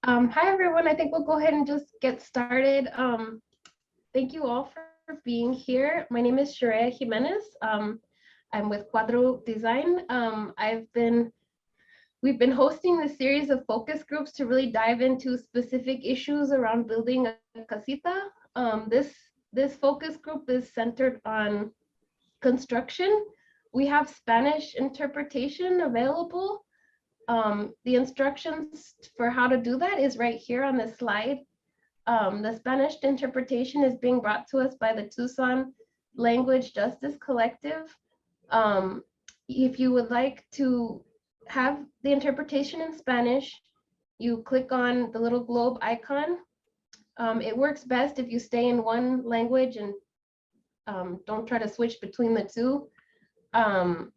Hi everyone, I think we'll go ahead and just get started. Thank you all for being here. My name is Sharia Jimenez. I'm with Cuadro Design. We've been hosting this series of focus groups to really dive into specific issues around building a casita. This focus group is centered on construction. We have Spanish interpretation available. The instructions for how to do that is right here on the slide. The Spanish interpretation is being brought to us by the Tucson Language Justice Collective. Um, if you would like to have the interpretation in Spanish, you click on the little globe icon. It works best if you stay in one language and don't try to switch between the two. Um,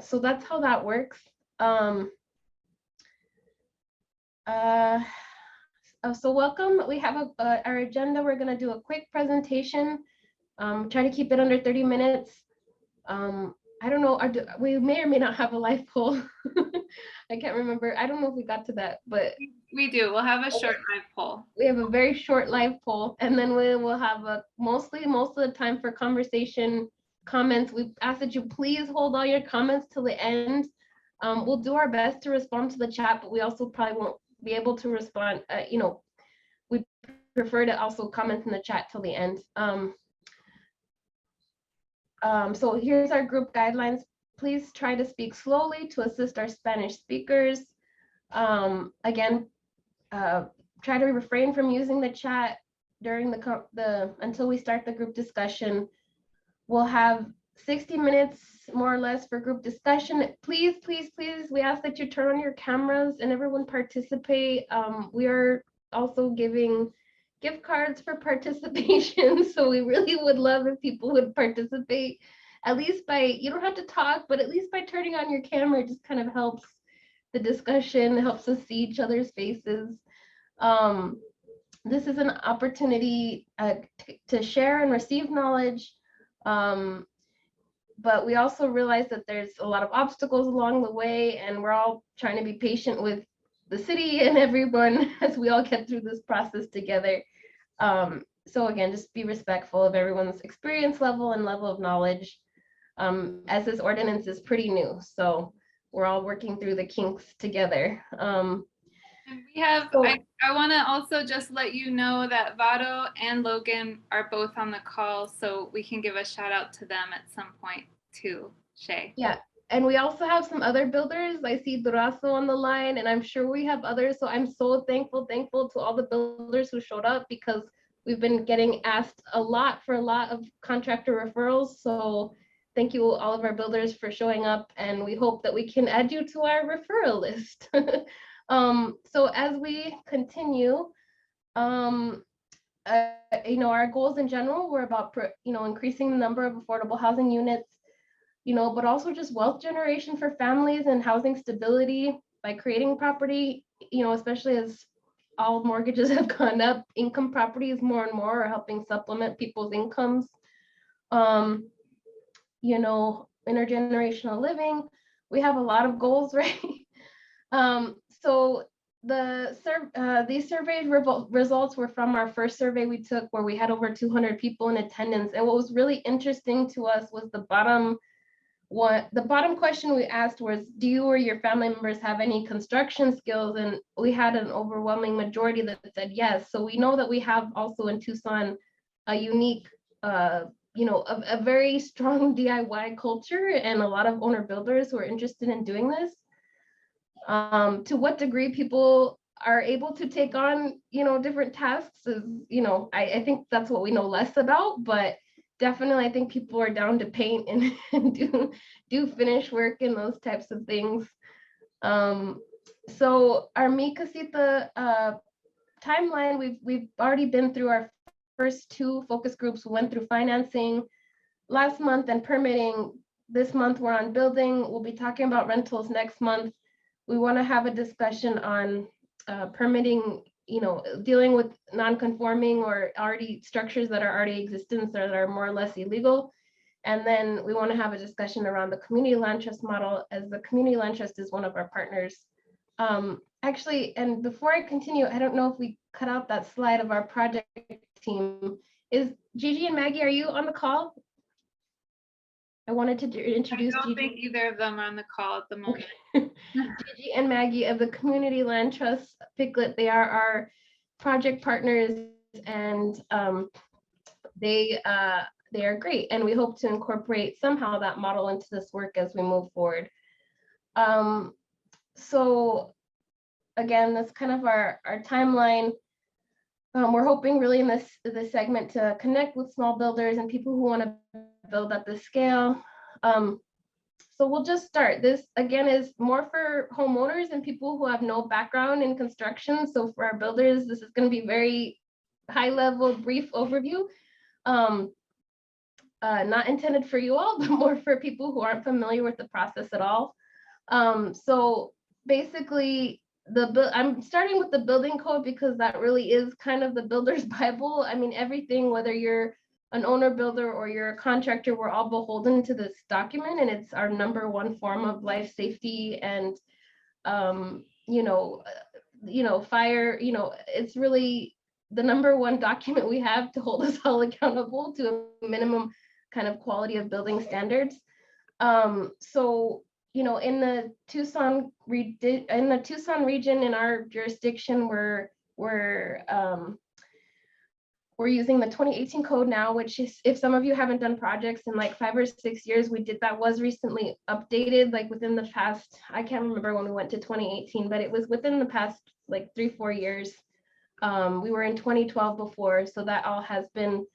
so that's how that works. Um, uh, so welcome. We have our agenda. We're going to do a quick presentation. Try to keep it under 30 minutes. I don't know. We may or may not have a live poll. I can't remember. I don't know if we got to that, but we do. We'll have a short live poll. We have a very short live poll, and then we will have most of the time for conversation, comments. We ask that you please hold all your comments till the end. We'll do our best to respond to the chat, but we also probably won't be able to respond. We prefer to also comment in the chat till the end. So here's our group guidelines. Please try to speak slowly to assist our Spanish speakers. Again, try to refrain from using the chat during until we start the group discussion. We'll have 60 minutes more or less for group discussion. Please, please, please, we ask that you turn on your cameras and everyone participate. We are also giving gift cards for participation. So we really would love if people would participate, at least you don't have to talk, but at least by turning on your camera, it just kind of helps the discussion, helps us see each other's faces. This is an opportunity to share and receive knowledge. But we also realize that there's a lot of obstacles along the way, and we're all trying to be patient with the city and everyone as we all get through this process together. So again, just be respectful of everyone's experience level and level of knowledge, as this ordinance is pretty new. So we're all working through the kinks together. And we have, I want to also just let you know that Vado and Logan are both on the call, so we can give a shout out to them at some point too, Shay. Yeah, and we also have some other builders. I see Durazo on the line, and I'm sure we have others. So I'm so thankful to all the builders who showed up, because we've been getting asked a lot for a lot of contractor referrals. So thank you all of our builders for showing up, and we hope that we can add you to our referral list. So as we continue, our goals in general were about increasing the number of affordable housing units, but also just wealth generation for families and housing stability by creating property, especially as all mortgages have gone up, income properties more and more are helping supplement people's incomes. Intergenerational living, we have a lot of goals, right? So these survey results were from our first survey we took, where we had over 200 people in attendance. And what was really interesting to us was the bottom question we asked was, do you or your family members have any construction skills? And we had an overwhelming majority that said yes. So we know that we have also in Tucson a unique, a very strong DIY culture, and a lot of owner builders who are interested in doing this. To what degree people are able to take on, different tasks is, I think that's what we know less about, but definitely I think people are down to paint and do finish work and those types of things. So our Mi Casita timeline, we've already been through our first two focus groups. We went through financing last month and permitting. This month we're on building. We'll be talking about rentals next month. We want to have a discussion on permitting, dealing with non-conforming or already structures that are already existent that are more or less illegal. And then we want to have a discussion around the community land trust model, as the community land trust is one of our partners Actually, and before I continue, I don't know if we cut out that slide of our project team. Is Gigi and Maggie, are you on the call? I wanted to introduce I don't Gigi. think either of them are on the call at the moment. Gigi and Maggie of the Community Land Trust Piclet. They are our project partners, and they are great. And we hope to incorporate somehow that model into this work as we move forward. So again, that's kind of our timeline. We're hoping really in this segment to connect with small builders and people who want to build at this scale. So we'll just start. This again is more for homeowners and people who have no background in construction. So for our builders, this is going to be very high level, brief overview. Not intended for you all, but more for people who aren't familiar with the process at all. So basically, I'm starting with the building code because that really is kind of the builder's Bible. I mean, everything, whether you're an owner builder or you're a contractor, we're all beholden to this document, and it's our #1 form of life safety and, fire, it's really the #1 document we have to hold us all accountable to a minimum kind of quality of building standards. So, in the Tucson region in our jurisdiction, we're using the 2018 code now, which is, if some of you haven't done projects in like 5 or 6 years, that was recently updated, like within the past, I can't remember when we went to 2018, but it was within the past like 3-4 years. We were in 2012 before, so that all has been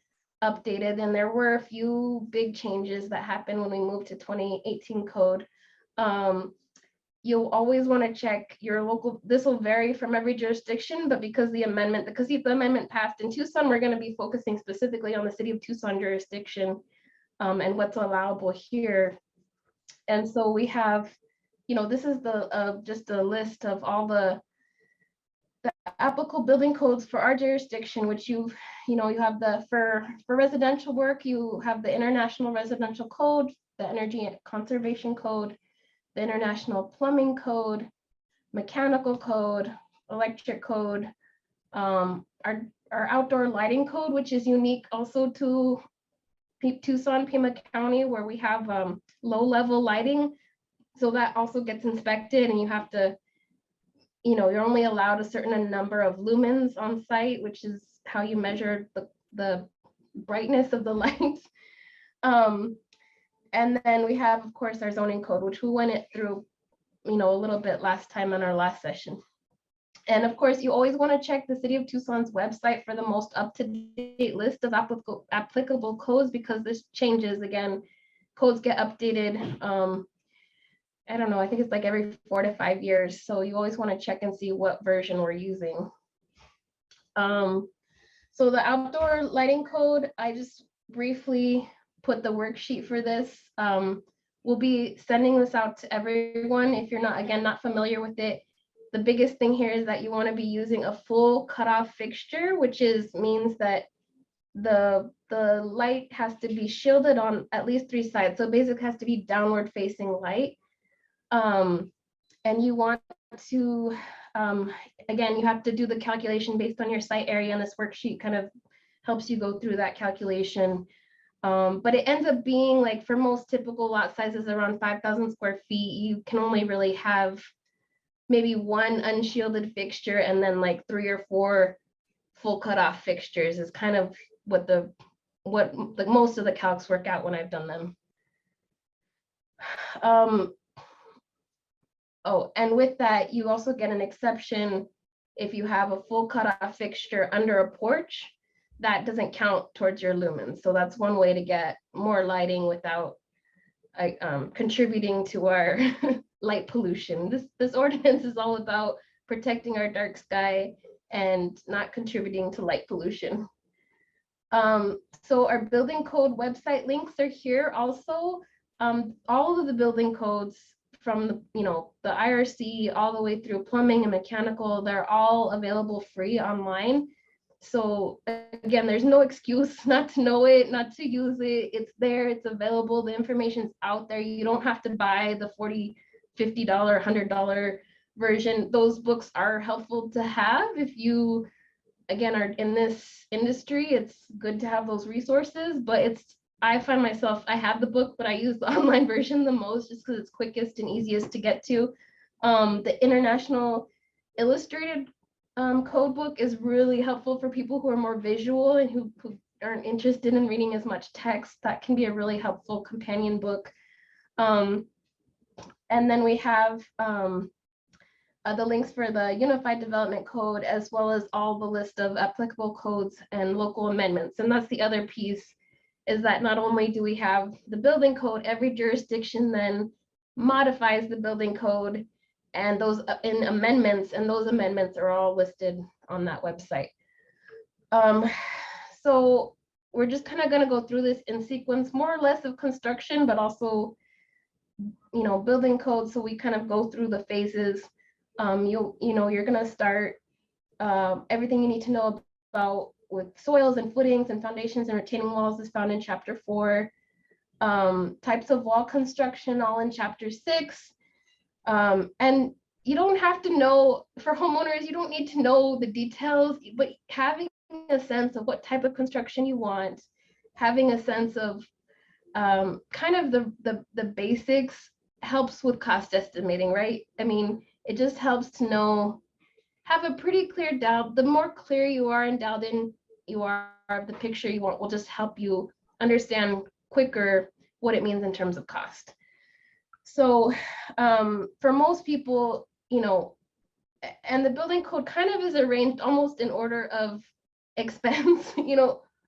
updated, and there were a few big changes that happened when we moved to 2018 code. You'll always want to check your local, this will vary from every jurisdiction, but because the amendment passed in Tucson, we're going to be focusing specifically on the city of Tucson jurisdiction and what's allowable here. And so we have, this is just a list of all the applicable building codes for our jurisdiction, which you have for residential work, you have the International Residential Code, the Energy Conservation Code, the International Plumbing Code, Mechanical Code, Electric Code, our Outdoor Lighting Code, which is unique also to Tucson, Pima County, where we have low-level lighting. So that also gets inspected, and you have to, you're only allowed a certain number of lumens on site, which is how you measure the brightness of the lights. And then we have, of course, our zoning code, which we went it through, a little bit last time on our last session. And of course, you always want to check the City of Tucson's website for the most up-to-date list of applicable codes, because this changes. Again, codes get updated. I don't know, I think it's like every 4 to 5 years. So you always want to check and see what version we're using. So the outdoor lighting code, I just briefly put the worksheet for this. We'll be sending this out to everyone. If you're not familiar with it, the biggest thing here is that you want to be using a full cutoff fixture, which means that the light has to be shielded on at least 3 sides. So basically it has to be downward facing light. And you want to, again, you have to do the calculation based on your site area, and this worksheet kind of helps you go through that calculation. But it ends up being, like, for most typical lot sizes around 5,000 square feet, you can only really have maybe 1 unshielded fixture, and then like 3 or 4 full cutoff fixtures is kind of what most of the calcs work out when I've done them. Oh, and with that, you also get an exception if you have a full cutoff fixture under a porch. That doesn't count towards your lumens. So that's one way to get more lighting without contributing to our light pollution. This ordinance is all about protecting our dark sky and not contributing to light pollution. So our building code website links are here also. All of the building codes from the IRC all the way through plumbing and mechanical, they're all available free online. So again, there's no excuse not to know it, not to use it. It's there, it's available, the information's out there. You don't have to buy the $40, $50, $100 version, those books are helpful to have if you, again, are in this industry. It's good to have those resources, but I find myself, I have the book, but I use the online version the most just because it's quickest and easiest to get to. The International Illustrated Code book is really helpful for people who are more visual and who aren't interested in reading as much text. That can be a really helpful companion book. And then we have the links for the Unified Development Code, as well as all the list of applicable codes and local amendments. And that's the other piece, is that not only do we have the building code, every jurisdiction then modifies the building code and those in amendments, and those amendments are all listed on that website. So we're just kind of going to go through this in sequence, more or less of construction, but also, building code. So we kind of go through the phases. You're going to start everything you need to know about with soils and footings and foundations and retaining walls is found in chapter 4. Types of wall construction, all in chapter 6. And you don't have to know, for homeowners, you don't need to know the details, but having a sense of what type of construction you want, having a sense of kind of the basics helps with cost estimating, right? I mean, it just helps to have a pretty clear doubt. The more clear you are and dialed in you are of the picture you want will just help you understand quicker what it means in terms of cost. So for most people, and the building code kind of is arranged almost in order of expense.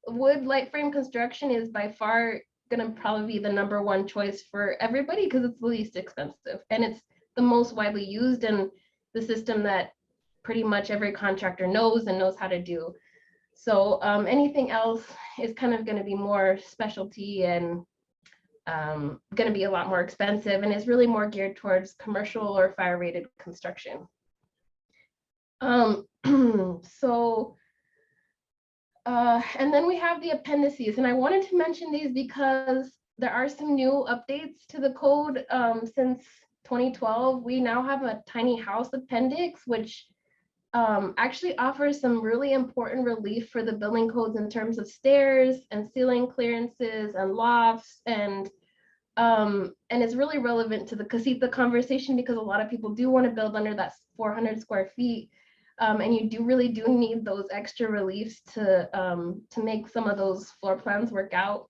Wood light frame construction is by far going to probably be the #1 choice for everybody because it's the least expensive and it's the most widely used and the system that pretty much every contractor knows and knows how to do. So anything else is kind of going to be more specialty and going to be a lot more expensive and is really more geared towards commercial or fire rated construction. And then we have the appendices, and I wanted to mention these because there are some new updates to the code since 2012. We now have a tiny house appendix, which actually offers some really important relief for the building codes in terms of stairs and ceiling clearances and lofts, and it's really relevant to the casita conversation because a lot of people do want to build under that 400 square feet. And you really do need those extra reliefs to make some of those floor plans work out.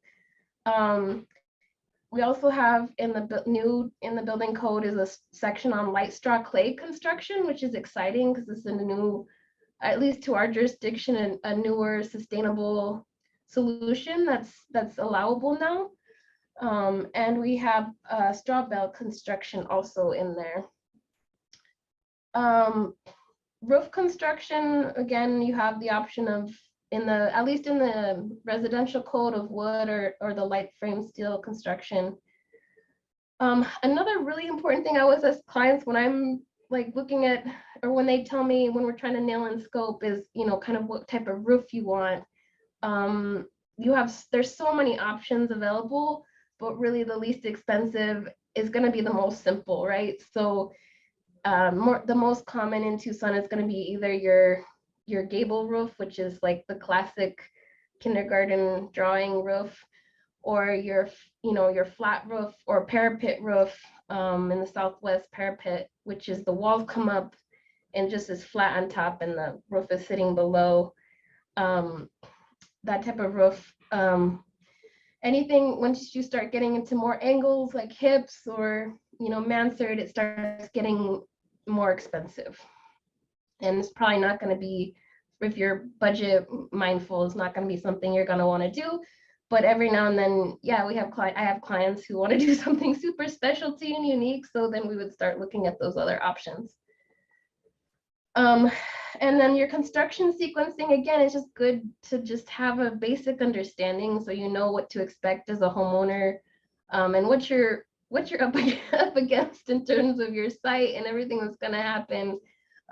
We also have in the building code is a section on light straw clay construction, which is exciting because this is a new, at least to our jurisdiction, a newer sustainable solution that's allowable now. And we have straw bale construction also in there. Roof construction, again, you have the option of at least in the residential code of wood or the light frame steel construction. Another really important thing I always ask clients when I'm like looking at, or when they tell me when we're trying to nail in scope is, kind of what type of roof you want. There's so many options available, but really the least expensive is going to be the most simple, right? So the most common in Tucson is going to be either your gable roof, which is like the classic kindergarten drawing roof, or your flat roof or parapet roof in the Southwest parapet, which is the walls come up and just is flat on top and the roof is sitting below. That type of roof. Anything once you start getting into more angles like hips or mansard, it starts getting more expensive, and it's probably not going to be, if you're budget mindful, it's not going to be something you're going to want to do. But every now and then, yeah, I have clients who want to do something super specialty and unique, so then we would start looking at those other options. And then your construction sequencing, again, it's just good to just have a basic understanding so you know what to expect as a homeowner, and what you're up against in terms of your site and everything that's going to happen.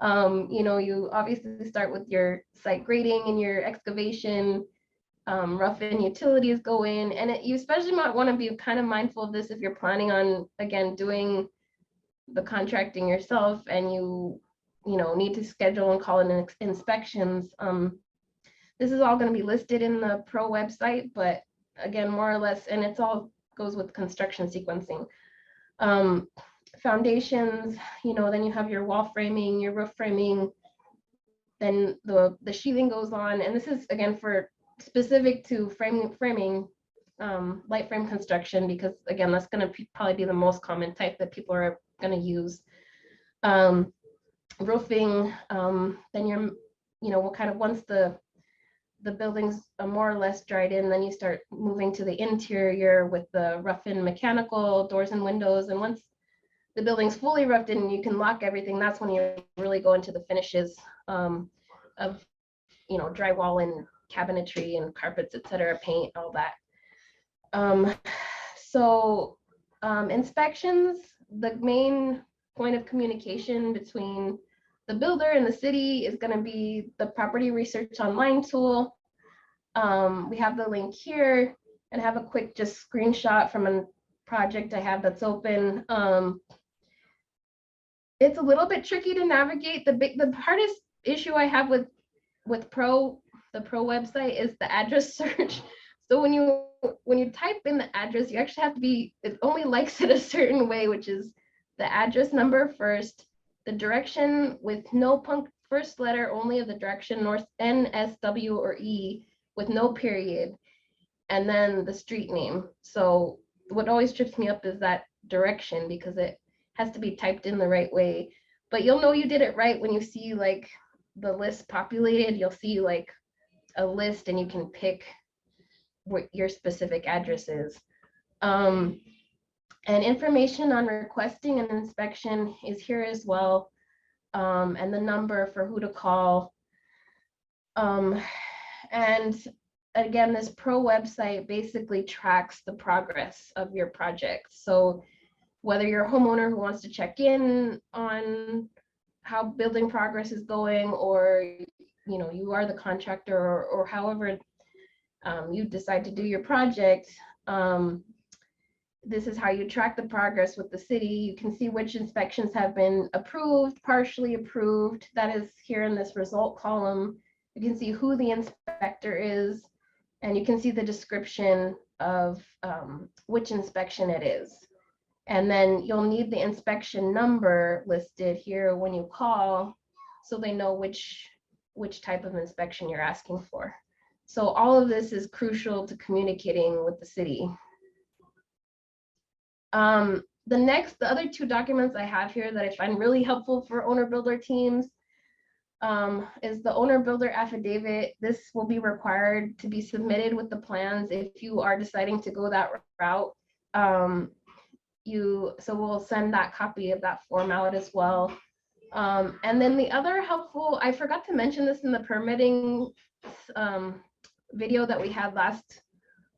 You obviously start with your site grading and your excavation, rough in utilities go in, and you especially might want to be kind of mindful of this if you're planning on, again, doing the contracting yourself and you need to schedule and call in inspections, this is all going to be listed in the pro website, but again, more or less, and it's all goes with construction sequencing. Foundations, then you have your wall framing, your roof framing, then the sheathing goes on, and this is again for specific to framing, light frame construction, because again, that's going to probably be the most common type that people are going to use. Roofing, then what kind of, once the building's more or less dried in, then you start moving to the interior with the rough-in mechanical doors and windows. And once the building's fully roughed in, you can lock everything. That's when you really go into the finishes of drywall and cabinetry and carpets, etc., paint, all that. Inspections, the main point of communication between the builder and the city is going to be the property research online tool. We have the link here, and have a quick just screenshot from a project I have that's open. It's a little bit tricky to navigate. The hardest issue I have with the pro website is the address search. So when you type in the address, you actually have to it only likes it a certain way, which is the address number first, the direction with no first letter only of the direction, north, N, S, W, or E, with no period, and then the street name. So what always trips me up is that direction, because it has to be typed in the right way. But you'll know you did it right when you see like the list populated. You'll see like a list and you can pick what your specific address is. And information on requesting an inspection is here as well, and the number for who to call. And again, this pro website basically tracks the progress of your project. So whether you're a homeowner who wants to check in on how building progress is going, or you are the contractor, or however you decide to do your project, this is how you track the progress with the city. You can see which inspections have been approved, partially approved. That is here in this result column. You can see who the inspector is, and you can see the description of which inspection it is. And then you'll need the inspection number listed here when you call, so they know which type of inspection you're asking for. So all of this is crucial to communicating with the city. The other two documents I have here that I find really helpful for owner builder teams is the owner builder affidavit. This will be required to be submitted with the plans if you are deciding to go that route. So we'll send that copy of that form out as well. And then the other helpful, I forgot to mention this in the permitting video that we had last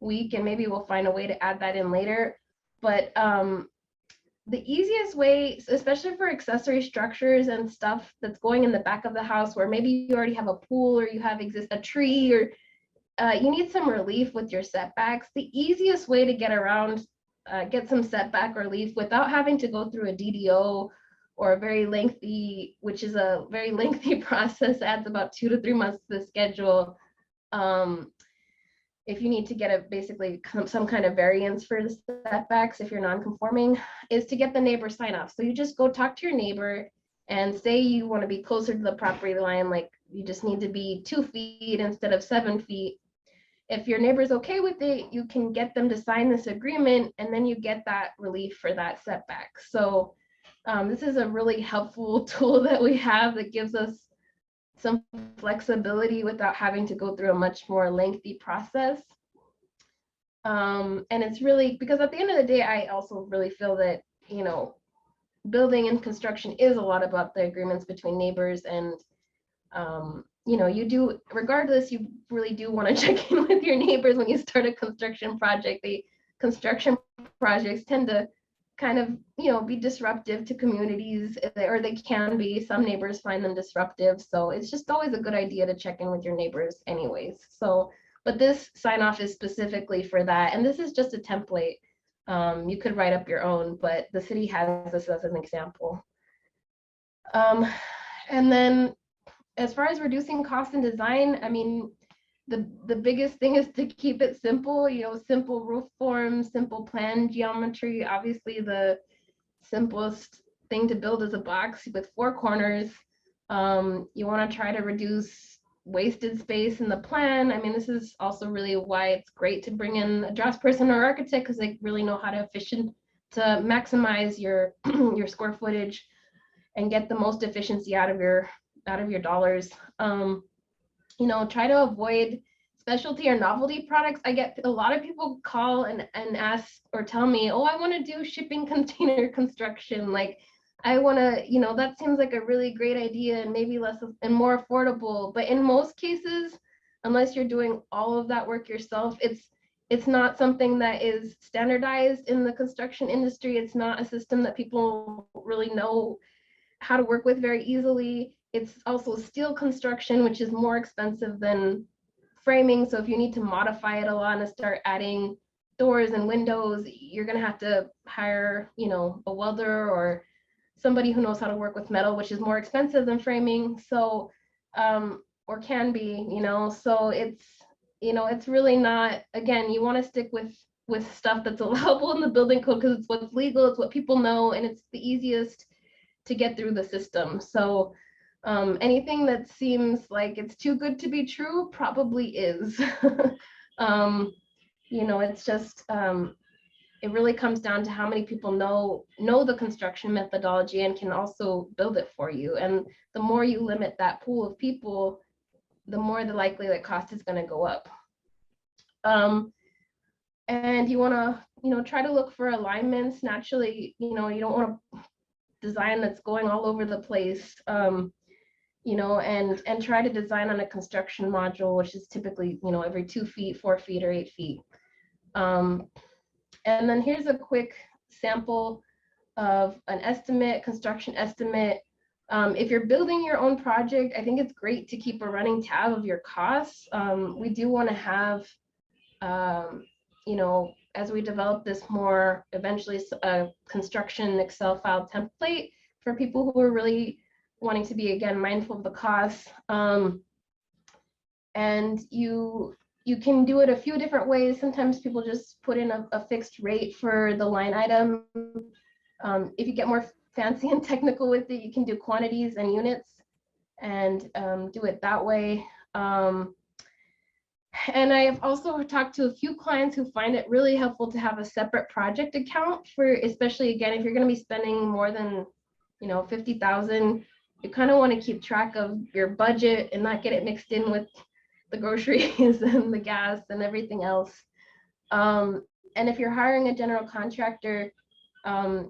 week, and maybe we'll find a way to add that in later. But the easiest way, especially for accessory structures and stuff that's going in the back of the house, where maybe you already have a pool or you have a tree, or you need some relief with your setbacks, the easiest way to get around, get some setback relief without having to go through a DDO or a very lengthy, which is a very lengthy process, adds about 2 to 3 months to the schedule. If you need to get basically some kind of variance for the setbacks, if you're non-conforming, is to get the neighbor sign off. So you just go talk to your neighbor and say you want to be closer to the property line, like you just need to be 2 feet instead of 7 feet. If your neighbor's okay with it, you can get them to sign this agreement, and then you get that relief for that setback. So this is a really helpful tool that we have that gives us some flexibility without having to go through a much more lengthy process. And it's really, because at the end of the day, I also really feel that, building and construction is a lot about the agreements between neighbors, and you do, regardless, you really do want to check in with your neighbors when you start a construction project. The construction projects tend to kind of, be disruptive to communities, or they can be. Some neighbors find them disruptive. So it's just always a good idea to check in with your neighbors anyways. So, but this sign off is specifically for that. And this is just a template. You could write up your own, but the city has this as an example. And then as far as reducing cost and design, I mean, the biggest thing is to keep it simple, simple roof forms, simple plan geometry. Obviously, the simplest thing to build is a box with 4 corners. You want to try to reduce wasted space in the plan. I mean, this is also really why it's great to bring in a draftsperson or architect, because they really know how to maximize your your square footage and get the most efficiency out of your dollars. Try to avoid specialty or novelty products. I get a lot of people call and ask or tell me, oh, I want to do shipping container construction. Like, I want to, that seems like a really great idea and maybe less and more affordable. But in most cases, unless you're doing all of that work yourself, it's not something that is standardized in the construction industry. It's not a system that people really know how to work with very easily. It's also steel construction, which is more expensive than framing. So if you need to modify it a lot and start adding doors and windows, you're going to have to hire, a welder or somebody who knows how to work with metal, which is more expensive than framing. So, or can be, so it's really not, again, you want to stick with stuff that's allowable in the building code because it's what's legal, it's what people know, and it's the easiest to get through the system. So anything that seems like it's too good to be true probably is. It's just, it really comes down to how many people know the construction methodology and can also build it for you. And the more you limit that pool of people, the more the likely that cost is going to go up. And you want to, try to look for alignments. Naturally, you don't want to design that's going all over the place, and try to design on a construction module, which is typically, every 2 feet, 4 feet, or 8 feet. And then here's a quick sample of an estimate, construction estimate. If you're building your own project, I think it's great to keep a running tab of your costs. We do want to have, as we develop this more, eventually a construction Excel file template for people who are really wanting to be, again, mindful of the costs. And you can do it a few different ways. Sometimes people just put in a fixed rate for the line item. If you get more fancy and technical with it, you can do quantities and units and do it that way. And I've also talked to a few clients who find it really helpful to have a separate project account for, especially, again, if you're going to be spending more than, 50,000, you kind of want to keep track of your budget and not get it mixed in with the groceries and the gas and everything else. And if you're hiring a general contractor,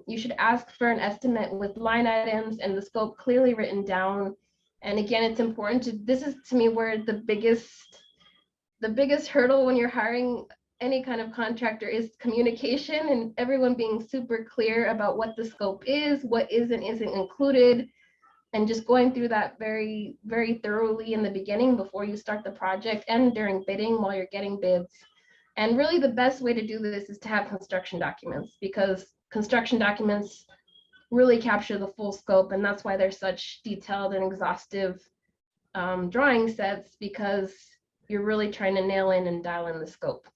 you should ask for an estimate with line items and the scope clearly written down. And again, it's important to, this is to me where the biggest hurdle when you're hiring any kind of contractor is communication, and everyone being super clear about what the scope is, what is and isn't included, and just going through that very, very thoroughly in the beginning before you start the project and during bidding while you're getting bids. And really the best way to do this is to have construction documents, because construction documents really capture the full scope, and that's why they're such detailed and exhaustive drawing sets, because you're really trying to nail in and dial in the scope.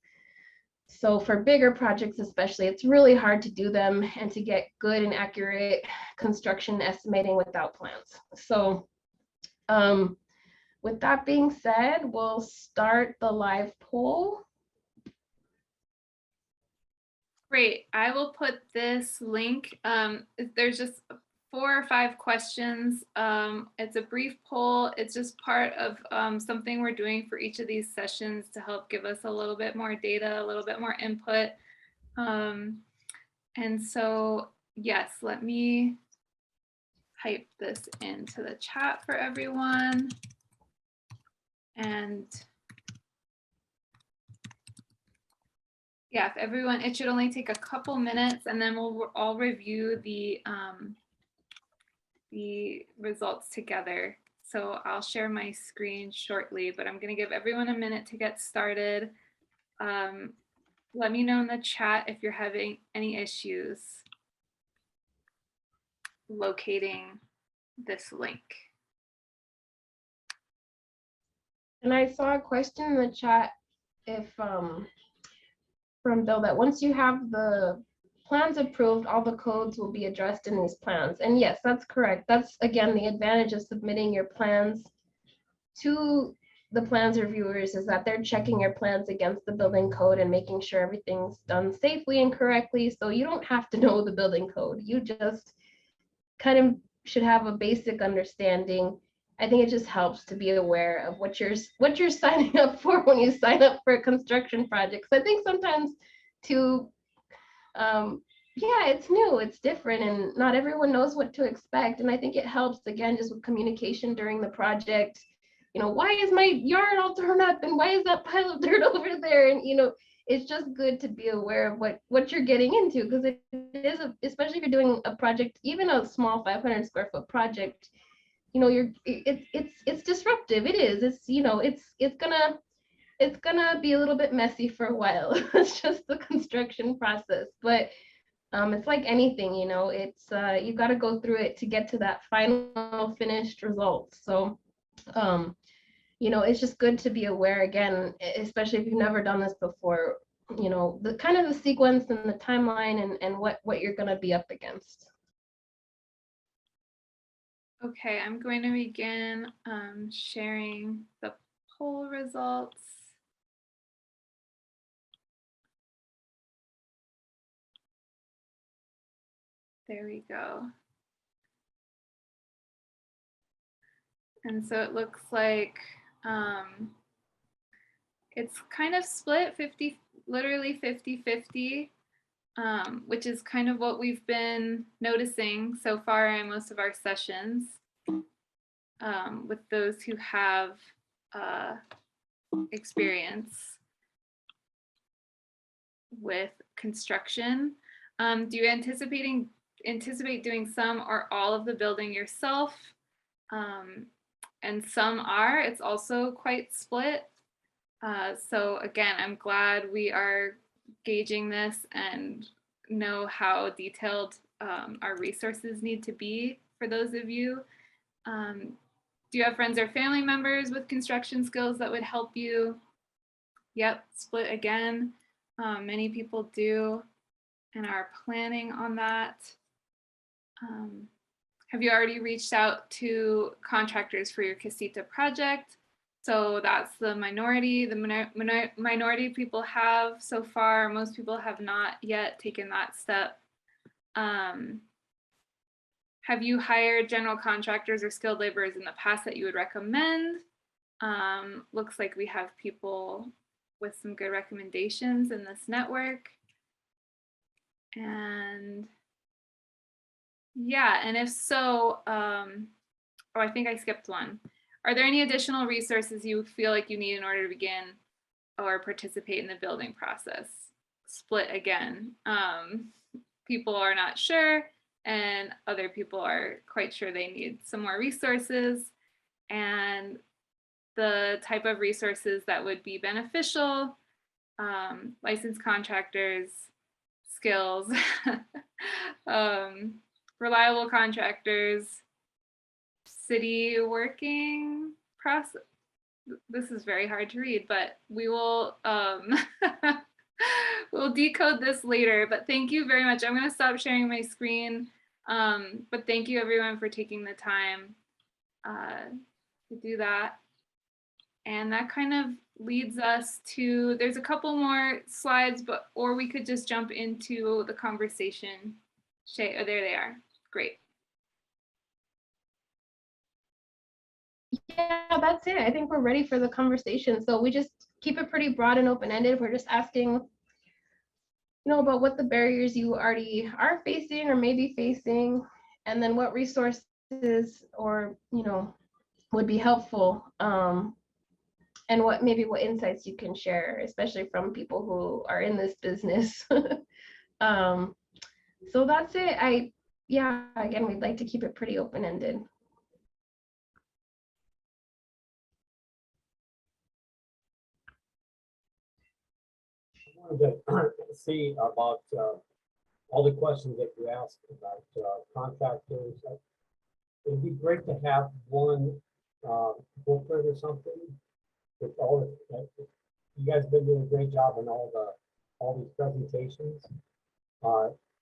So for bigger projects especially, it's really hard to do them and to get good and accurate construction estimating without plans. So with that being said, we'll start the live poll. Great. I will put this link. There's just 4 or 5 questions. It's a brief poll. It's just part of something we're doing for each of these sessions to help give us a little bit more data, a little bit more input. And so, yes, let me type this into the chat for everyone. And yeah, if everyone, it should only take a couple minutes, and then we'll all review the results together. So I'll share my screen shortly, but I'm going to give everyone a minute to get started. let me know in the chat if you're having any issues locating this link. And I saw a question in the chat if from Bill that once you have the plans approved, all the codes will be addressed in these plans. And yes, that's correct. That's again the advantage of submitting your plans to the plans reviewers, is that they're checking your plans against the building code and making sure everything's done safely and correctly. So you don't have to know the building code. You just kind of should have a basic understanding. I think it just helps to be aware of what you're signing up for when you sign up for a construction project. I think sometimes to yeah, it's new, it's different, and not everyone knows what to expect. And I think it helps again just with communication during the project. You know, why is my yard all torn up, and why is that pile of dirt over there? And you know, it's just good to be aware of what you're getting into, because it is especially if you're doing a project, even a small 500 square foot project. You know, it's disruptive. It is. It's, you know, it's gonna be a little bit messy for a while. It's just the construction process, but it's like anything, you know, it's you got to go through it to get to that final finished result. So you know, it's just good to be aware again, especially if you've never done this before, you know, the kind of the sequence and the timeline and what you're going to be up against. Okay, I'm going to begin sharing the poll results. There we go. And so it looks like it's kind of split 50, literally 50-50, which is kind of what we've been noticing so far in most of our sessions with those who have experience with construction. Do you anticipate doing some or all of the building yourself? And some are. It's also quite split. So again, I'm glad we are gauging this and know how detailed our resources need to be for those of you. Do you have friends or family members with construction skills that would help you? Yep, split again. Many people do and are planning on that. Have you already reached out to contractors for your Casita project? So that's the minority. The minority of people have so far. Most people have not yet taken that step. Have you hired general contractors or skilled laborers in the past that you would recommend? Looks like we have people with some good recommendations in this network. And yeah, and if so, oh, I think I skipped one. Are there any additional resources you feel like you need in order to begin or participate in the building process? Split again. People are not sure, and other people are quite sure they need some more resources. And the type of resources that would be beneficial, licensed contractors, skills, reliable contractors, city working process. This is very hard to read, but we will we'll decode this later. But thank you very much. I'm going to stop sharing my screen. But thank you everyone for taking the time to do that. And that kind of leads us to, there's a couple more slides, but or we could just jump into the conversation. Shay, oh, there they are. Great. Yeah, that's it. I think we're ready for the conversation. So we just keep it pretty broad and open-ended. We're just asking, you know, about what the barriers you already are facing or maybe facing, and then what resources or, you know, would be helpful, and what insights you can share, especially from people who are in this business. So that's it. Yeah, again, we'd like to keep it pretty open-ended. wanted to see about all the questions that you asked about contractors. It'd be great to have one booklet or something with all the, you guys have been doing a great job on all these presentations.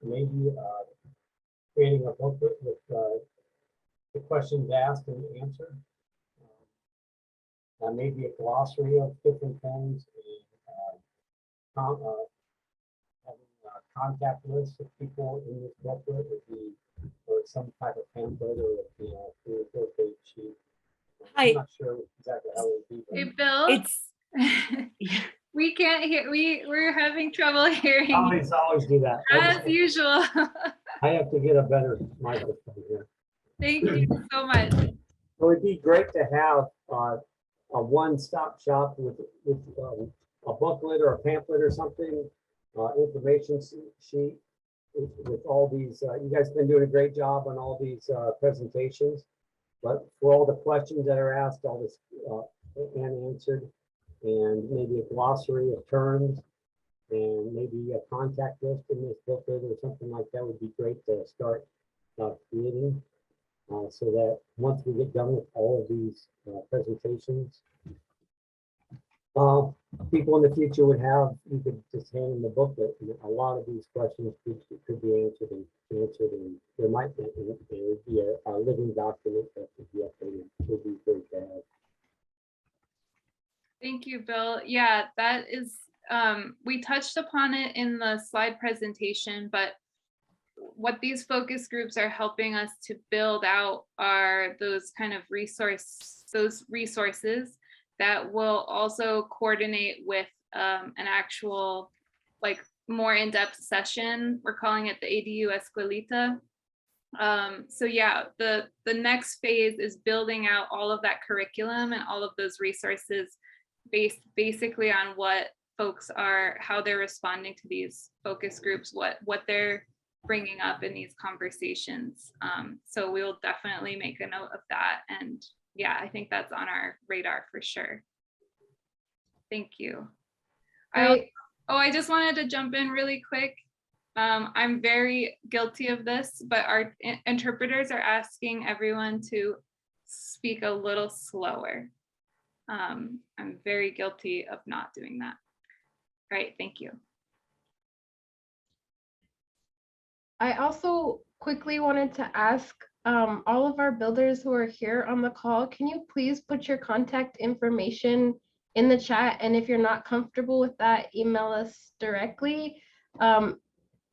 Maybe creating a booklet with the questions asked and answered. Maybe a glossary of different things, and having a contact list of people in this booklet would be, or some type of pamphlet or 3 or 4 page sheet. I'm not sure exactly how it would be. Hey, Bill. It's We can't hear. We're having trouble hearing you, Always do that. as usual. I have to get a better microphone here. Thank you so much. It would be great to have a one-stop shop with a booklet or a pamphlet or something, information sheet with all these. You guys have been doing a great job on all these presentations, but for all the questions that are asked, all this and answered, and maybe a glossary of terms, and maybe a contact list in this booklet or something like that would be great to start creating. So that once we get done with all of these presentations, people in the future would have, you could just hand them the booklet, and a lot of these questions could be answered, and there might be, there would be a living document that could be updated. It would be great to have. Thank you, Bill. Yeah, that is, we touched upon it in the slide presentation, but what these focus groups are helping us to build out are those kind of resources that will also coordinate with an actual, like, more in-depth session. We're calling it the ADU Escuelita. So yeah, the next phase is building out all of that curriculum and all of those resources based basically on what folks are, how they're responding to these focus groups, what they're bringing up in these conversations. So we will definitely make a note of that. And yeah, I think that's on our radar for sure. Thank you. I just wanted to jump in really quick. I'm very guilty of this, but our interpreters are asking everyone to speak a little slower. I'm very guilty of not doing that. All right, thank you. I also quickly wanted to ask all of our builders who are here on the call, can you please put your contact information in the chat? And if you're not comfortable with that, email us directly,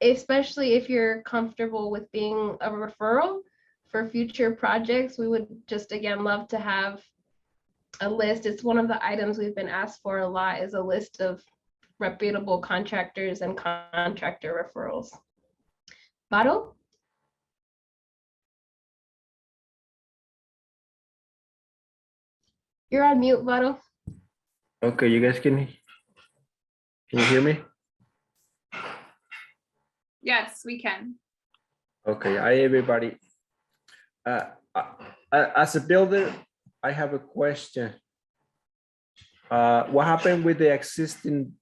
especially if you're comfortable with being a referral for future projects. We would just, again, love to have a list. It's one of the items we've been asked for a lot, is a list of reputable contractors and contractor referrals. Vado? You're on mute, Vado. Okay, you guys can you hear me? Yes, we can. Okay, hi everybody. As a builder, I have a question. What happened with the existing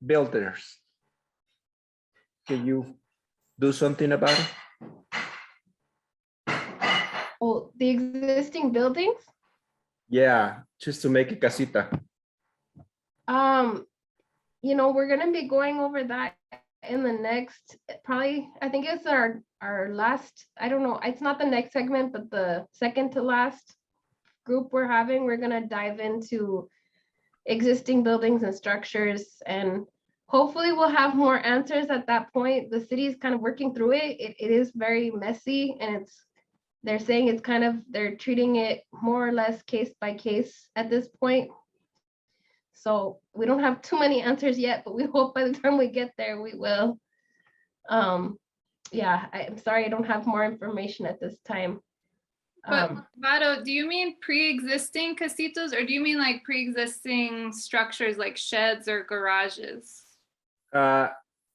builders? Can you do something about it? Oh, the existing buildings? Yeah, just to make a casita. You know, we're gonna be going over that in the next, probably, I think it's our last, I don't know, it's not the next segment, but the second to last group we're having. We're gonna dive into existing buildings and structures, and hopefully we'll have more answers at that point. The city is kind of working through it. It is very messy, and they're saying it's kind of, they're treating it more or less case by case at this point. So we don't have too many answers yet, but we hope by the time we get there, we will. Yeah, I'm sorry, I don't have more information at this time. But Vado, do you mean pre-existing casitos, or do you mean like pre-existing structures like sheds or garages?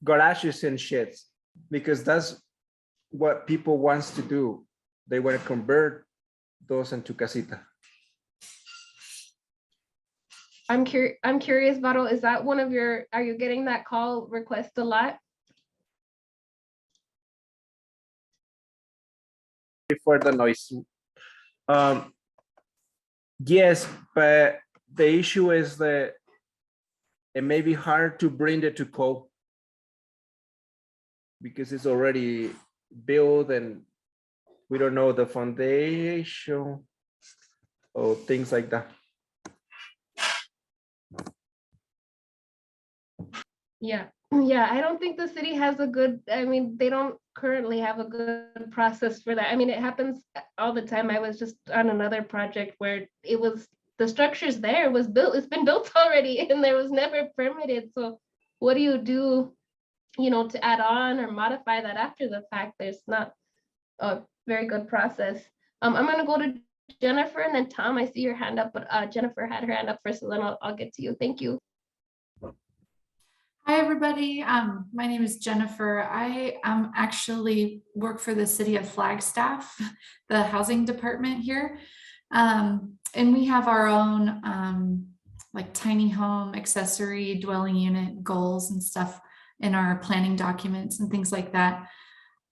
Garages and sheds, because that's what people wants to do. They want to convert those into casita. I'm curious, Vado, is that one of your, are you getting that call request a lot? For the noise. Yes, but the issue is that it may be hard to bring it to code because it's already built and we don't know the foundation or things like that. Yeah, yeah, I don't think the city has a good, I mean, they don't currently have a good process for that. I mean, it happens all the time. I was just on another project where it was, the structure's there, it was built, it's been built already, and there was never permitted. So what do you do, you know, to add on or modify that after the fact? There's not a very good process. I'm gonna go to Jennifer and then Tom, I see your hand up, but Jennifer had her hand up first, so then I'll get to you. Thank you. Hi, everybody. My name is Jennifer. I actually work for the city of Flagstaff, the housing department here. And we have our own like tiny home accessory dwelling unit goals and stuff in our planning documents and things like that.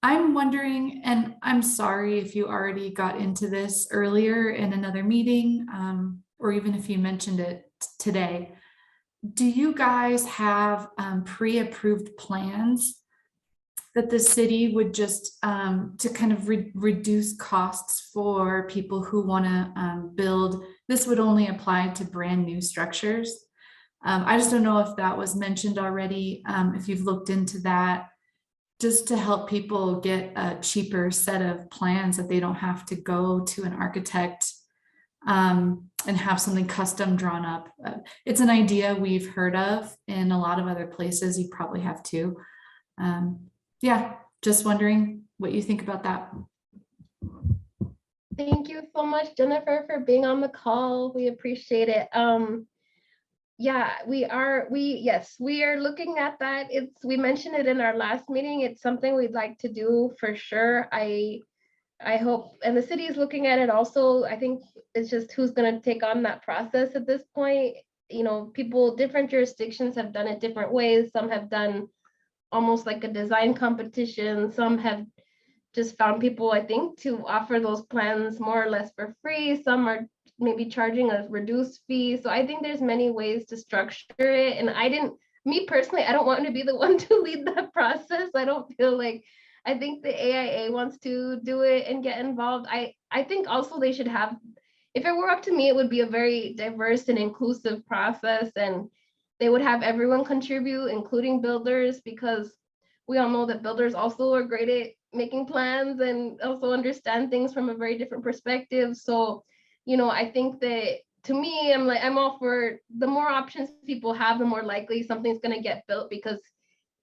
I'm wondering, and I'm sorry if you already got into this earlier in another meeting, or even if you mentioned it today. Do you guys have pre-approved plans that the city would just to kind of reduce costs for people who want to build? This would only apply to brand new structures. I just don't know if that was mentioned already, if you've looked into that, just to help people get a cheaper set of plans that they don't have to go to an architect and have something custom drawn up. It's an idea we've heard of in a lot of other places. You probably have too. Yeah, just wondering what you think about that. Thank you so much, Jennifer, for being on the call. We appreciate it. Yeah, yes, we are looking at that. We mentioned it in our last meeting. It's something we'd like to do for sure. I hope, and the city is looking at it also. I think it's just who's going to take on that process at this point. You know, different jurisdictions have done it different ways. Some have done almost like a design competition. Some have just found people, I think, to offer those plans more or less for free. Some are maybe charging a reduced fee. So I think there's many ways to structure it. And me personally, I don't want to be the one to lead that process. I don't feel like, I think the AIA wants to do it and get involved. I think also they should have, if it were up to me, it would be a very diverse and inclusive process, and they would have everyone contribute, including builders, because we all know that builders also are great at making plans and also understand things from a very different perspective. So, you know, I think that to me, I'm all for the more options people have, the more likely something's going to get built, because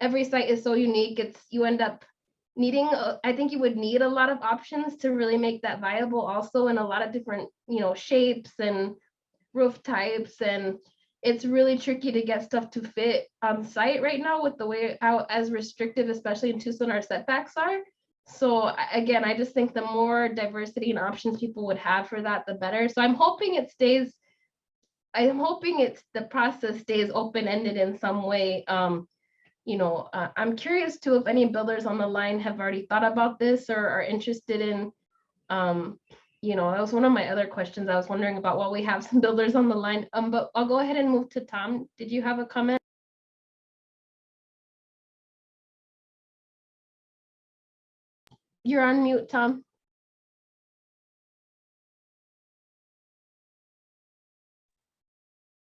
every site is so unique. You end up needing, I think you would need a lot of options to really make that viable also, in a lot of different, you know, shapes and roof types. And it's really tricky to get stuff to fit on site right now with the way how as restrictive, especially in Tucson, our setbacks are. So again, I just think the more diversity and options people would have for that, the better. So I'm hoping the process stays open-ended in some way. You know, I'm curious too if any builders on the line have already thought about this or are interested in, you know, that was one of my other questions I was wondering about while we have some builders on the line. But I'll go ahead and move to Tom. Did you have a comment? You're on mute, Tom.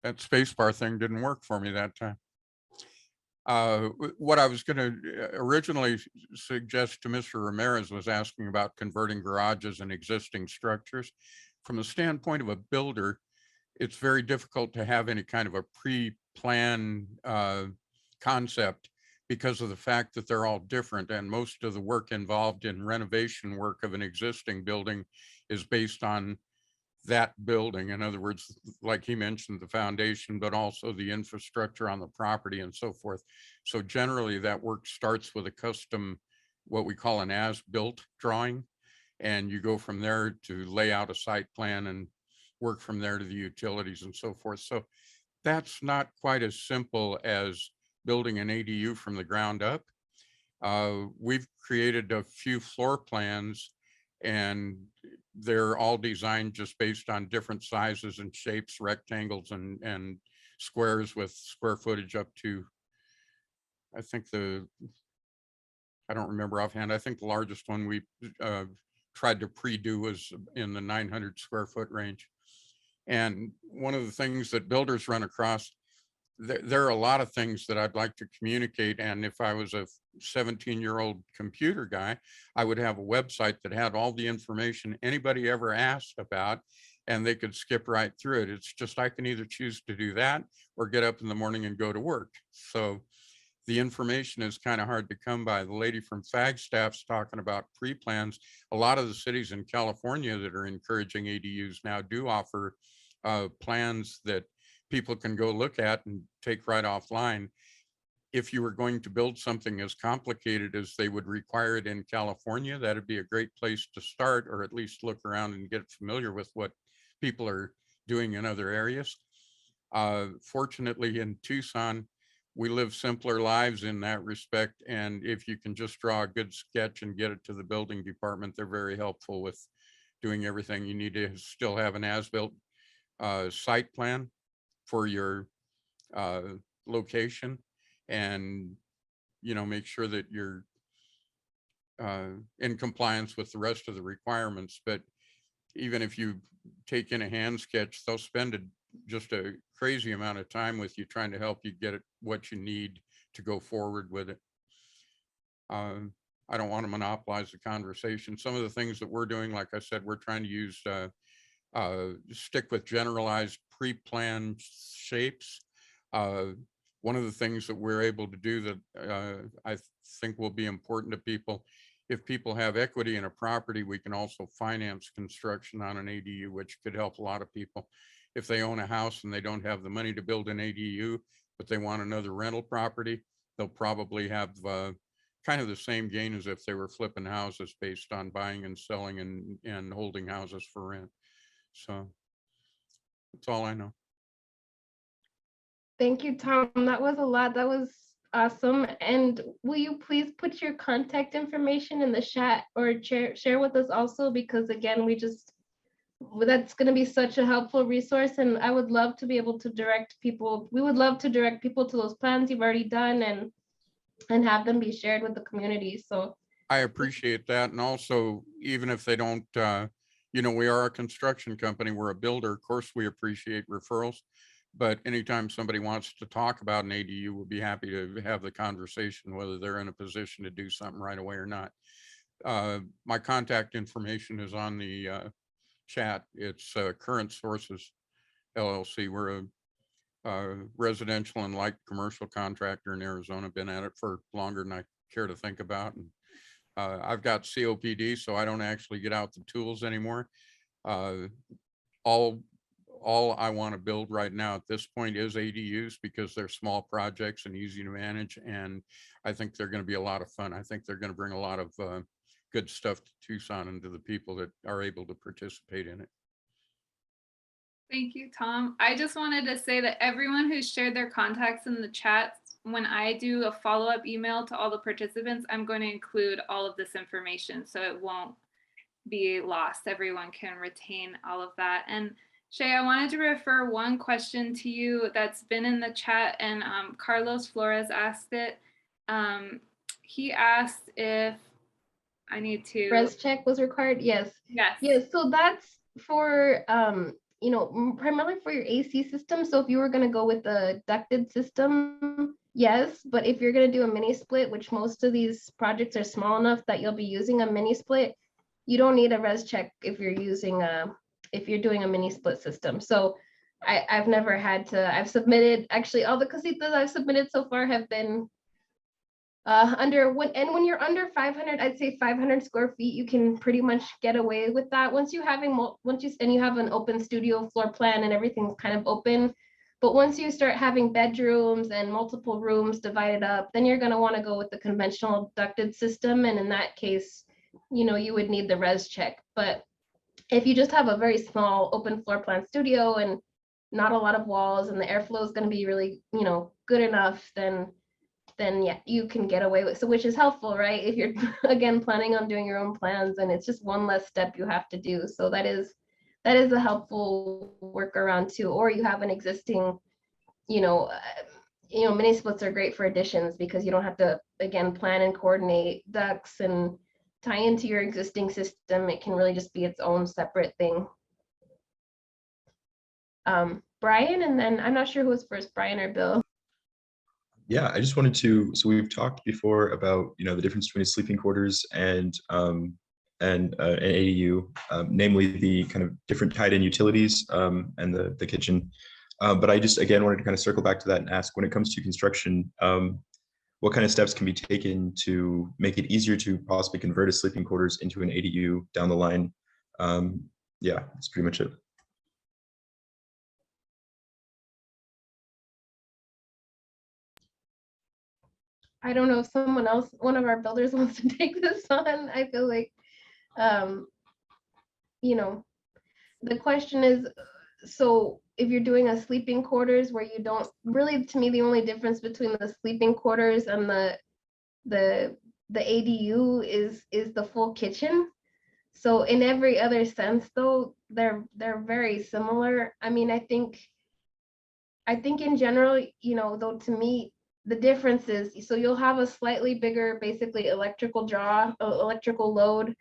That spacebar thing didn't work for me that time. What I was going to originally suggest to Mr. Ramirez was asking about converting garages and existing structures. From the standpoint of a builder, it's very difficult to have any kind of a pre-plan concept because of the fact that they're all different, and most of the work involved in renovation work of an existing building is based on that building. In other words, like he mentioned, the foundation, but also the infrastructure on the property and so forth. So generally that work starts with a custom, what we call an as-built drawing, and you go from there to lay out a site plan and work from there to the utilities and so forth. So that's not quite as simple as building an ADU from the ground up. We've created a few floor plans, and they're all designed just based on different sizes and shapes, rectangles and squares with square footage up to, I think I don't remember offhand. I think the largest one we tried to pre-do was in the 900 square foot range. And one of the things that builders run across, there are a lot of things that I'd like to communicate. And if I was a 17-year-old computer guy, I would have a website that had all the information anybody ever asked about, and they could skip right through it. It's just I can either choose to do that or get up in the morning and go to work. So the information is kind of hard to come by. The lady from Flagstaff's talking about pre-plans. A lot of the cities in California that are encouraging ADUs now do offer plans that people can go look at and take right offline. If you were going to build something as complicated as they would require it in California, that'd be a great place to start, or at least look around and get familiar with what people are doing in other areas. Fortunately, in Tucson, we live simpler lives in that respect. And if you can just draw a good sketch and get it to the building department, they're very helpful with doing everything. You need to still have an as-built site plan for your location, and make sure that you're in compliance with the rest of the requirements. But even if you take in a hand sketch, they'll spend just a crazy amount of time with you trying to help you get it what you need to go forward with it. I don't want to monopolize the conversation. Some of the things that we're doing, like I said, we're trying to use stick with generalized pre-planned shapes. One of the things that we're able to do that I think will be important to people, if people have equity in a property, we can also finance construction on an ADU, which could help a lot of people. If they own a house and they don't have the money to build an ADU, but they want another rental property, they'll probably have kind of the same gain as if they were flipping houses based on buying and selling and holding houses for rent. So that's all I know. Thank you, Tom. That was a lot. That was awesome. And will you please put your contact information in the chat or share with us also? Because again, that's going to be such a helpful resource. And I would love to be able to direct people. We would love to direct people to those plans you've already done and have them be shared with the community. So I appreciate that. And also, even if they don't, we are a construction company, we're a builder. Of course, we appreciate referrals. But anytime somebody wants to talk about an ADU, we'll be happy to have the conversation, whether they're in a position to do something right away or not. My contact information is on the chat. It's Current Sources LLC. We're a residential and light commercial contractor in Arizona. Been at it for longer than I care to think about. And I've got COPD, so I don't actually get out the tools anymore. All I want to build right now at this point is ADUs, because they're small projects and easy to manage. And I think they're going to be a lot of fun. I think they're going to bring a lot of good stuff to Tucson and to the people that are able to participate in it. Thank you, Tom. I just wanted to say that everyone who's shared their contacts in the chat, when I do a follow-up email to all the participants, I'm going to include all of this information so it won't be lost. Everyone can retain all of that. And Shay, I wanted to refer one question to you that's been in the chat, and Carlos Flores asked it. He asked if I need to. res check was required. Yes. Yes. Yes. So that's for primarily for your AC system. So if you were going to go with the ducted system, yes. But if you're going to do a mini split, which most of these projects are small enough that you'll be using a mini split, you don't need a res check if you're doing a mini split system. So I've never had to. I've submitted, actually all the casitas I've submitted so far have been when you're under 500, I'd say 500 square feet, you can pretty much get away with that. Once you have an open studio floor plan and everything's kind of open, but once you start having bedrooms and multiple rooms divided up, then you're going to want to go with the conventional ducted system. And in that case, you would need the res check. But if you just have a very small open floor plan studio and not a lot of walls and the airflow is going to be really, good enough, then yeah, you can get away with, so which is helpful, right? If you're again planning on doing your own plans, and it's just one less step you have to do. So that is a helpful workaround too. Or you have an existing, mini splits are great for additions because you don't have to again plan and coordinate ducts and tie into your existing system. It can really just be its own separate thing. Brian, and then I'm not sure who was first, Brian or Bill. Yeah, I just wanted to, so we've talked before about, the difference between sleeping quarters and an ADU, namely the kind of different tied-in utilities and the kitchen. But I just, again, wanted to kind of circle back to that and ask, when it comes to construction, what kind of steps can be taken to make it easier to possibly convert a sleeping quarters into an ADU down the line? Yeah, that's pretty much it. I don't know if someone else, one of our builders wants to take this on. I feel like, the question is, so if you're doing a sleeping quarters where you don't really, to me, the only difference between the sleeping quarters and the ADU is the full kitchen. So in every other sense, though, they're very similar. I mean, I think in general, though, to me, the difference is, so you'll have a slightly bigger, basically electrical load.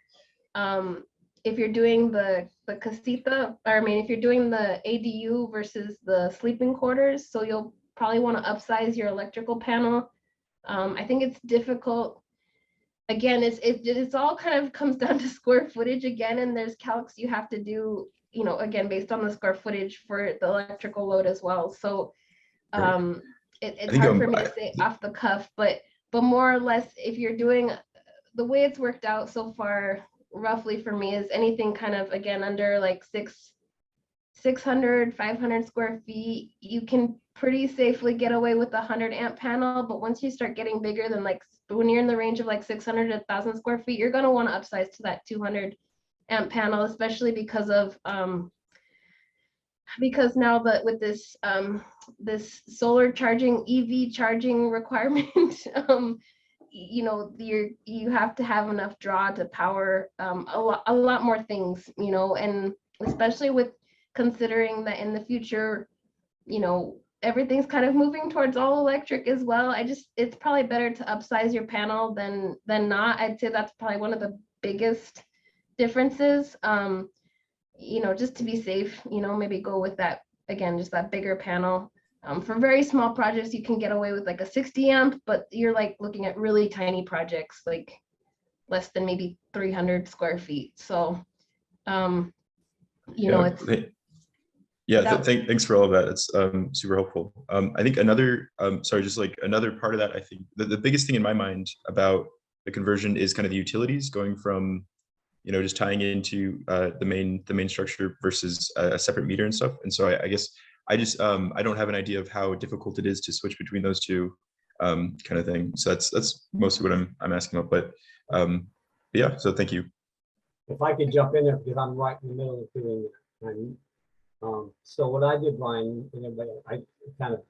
If you're doing the casita, or I mean, if you're doing the ADU versus the sleeping quarters, so you'll probably want to upsize your electrical panel. I think it's difficult. Again, it's all kind of comes down to square footage again, and there's calcs you have to do, again, based on the square footage for the electrical load as well. So it's hard for me to say off the cuff, but more or less, if you're doing the way it's worked out so far, roughly for me, is anything kind of, again, under like 600, 500 square feet, you can pretty safely get away with a 100 amp panel. But once you start getting bigger than like, when you're in the range of like 600 to 1,000 square feet, you're going to want to upsize to that 200 amp panel, especially because of because now that with this this solar charging, EV charging requirement, you have to have enough draw to power a lot more things, and especially with considering that in the future, everything's kind of moving towards all electric as well. It's probably better to upsize your panel than not. I'd say that's probably one of the biggest differences. Just to be safe, maybe go with that, again, just that bigger panel. For very small projects, you can get away with like a 60 amp, but you're like looking at really tiny projects, like less than maybe 300 square feet. So, Thanks for all of that. It's super helpful. I think another, just like another part of that, I think the biggest thing in my mind about the conversion is kind of the utilities going from, just tying into the main structure versus a separate meter and stuff. And so I guess I just I don't have an idea of how difficult it is to switch between those two kind of thing. So that's mostly what I'm asking about. But yeah, so thank you. If I could jump in there, because I'm right in the middle of doing it. So what I did, Brian, and everybody, I kind of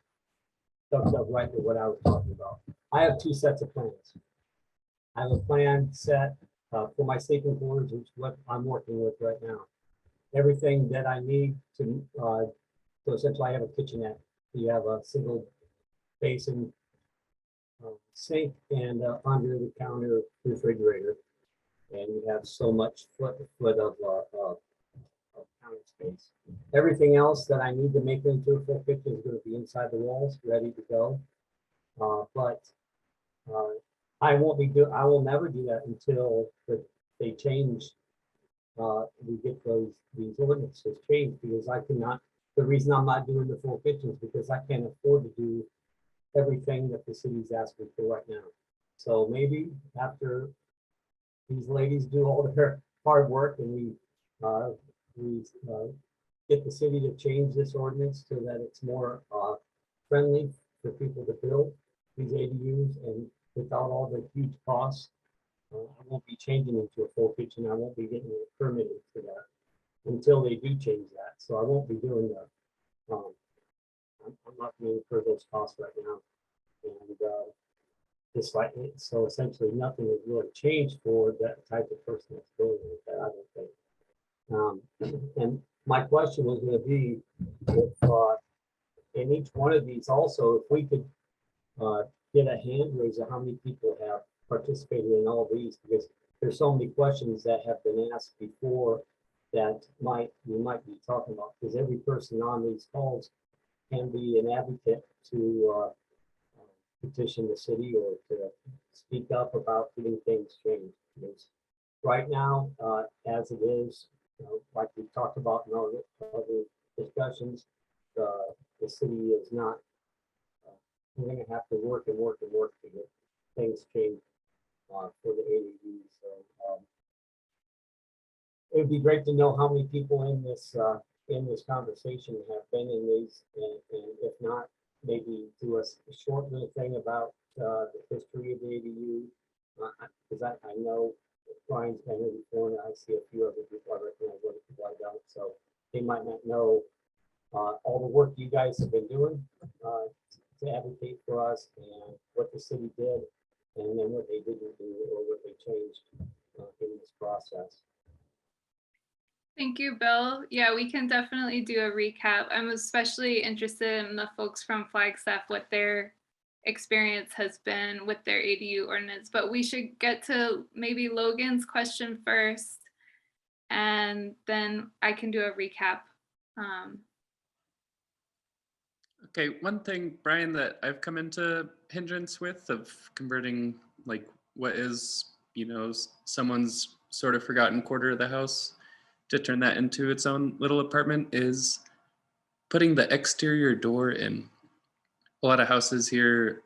dovetailed up right to what I was talking about. I have two sets of plans. I have a plan set for my sleeping quarters, which is what I'm working with right now. Everything that I need to, so essentially I have a kitchenette. You have a single basin, sink, and under the counter refrigerator. And you have so much foot of counter space. Everything else that I need to make into a full kitchen is going to be inside the walls, ready to go. But I will never do that until they change. We get these ordinances changed, because I cannot. The reason I'm not doing the full kitchen is because I can't afford to do everything that the city's asking for right now. So maybe after these ladies do all their hard work and we get the city to change this ordinance so that it's more friendly for people to build these ADUs and without all the huge costs. I won't be changing into a full kitchen. I won't be getting permitted for that until they do change that. So I won't be doing I'm not paying for those costs right now. And just like, so essentially nothing has really changed for that type of person that's doing it, I don't think. And my question was gonna be, if in each one of these also, if we could get a hand raise of how many people have participated in all these, because there's so many questions that have been asked before that we might be talking about, because every person on these calls can be an advocate to petition the city or to speak up about getting things changed. Because right now, as it is, like we talked about in other discussions, the city is not, we're gonna have to work and work and work to get things changed for the ADU. So it'd be great to know how many people in this conversation have been in these, and if not, maybe do a short little thing about the history of the ADU. Because I know Brian's been here before, and I see a few other people I recognize, other people I don't, so they might not know all the work you guys have been doing to advocate for us, and what the city did, and then what they didn't do or what they changed in this process. Thank you, Bill. Yeah, we can definitely do a recap. I'm especially interested in the folks from Flagstaff, what their experience has been with their ADU ordinance, but we should get to maybe Logan's question first, and then I can do a recap. Okay, one thing, Brian, that I've come into hindrance with of converting like what is, someone's sort of forgotten quarter of the house to turn that into its own little apartment is putting the exterior door in. A lot of houses here,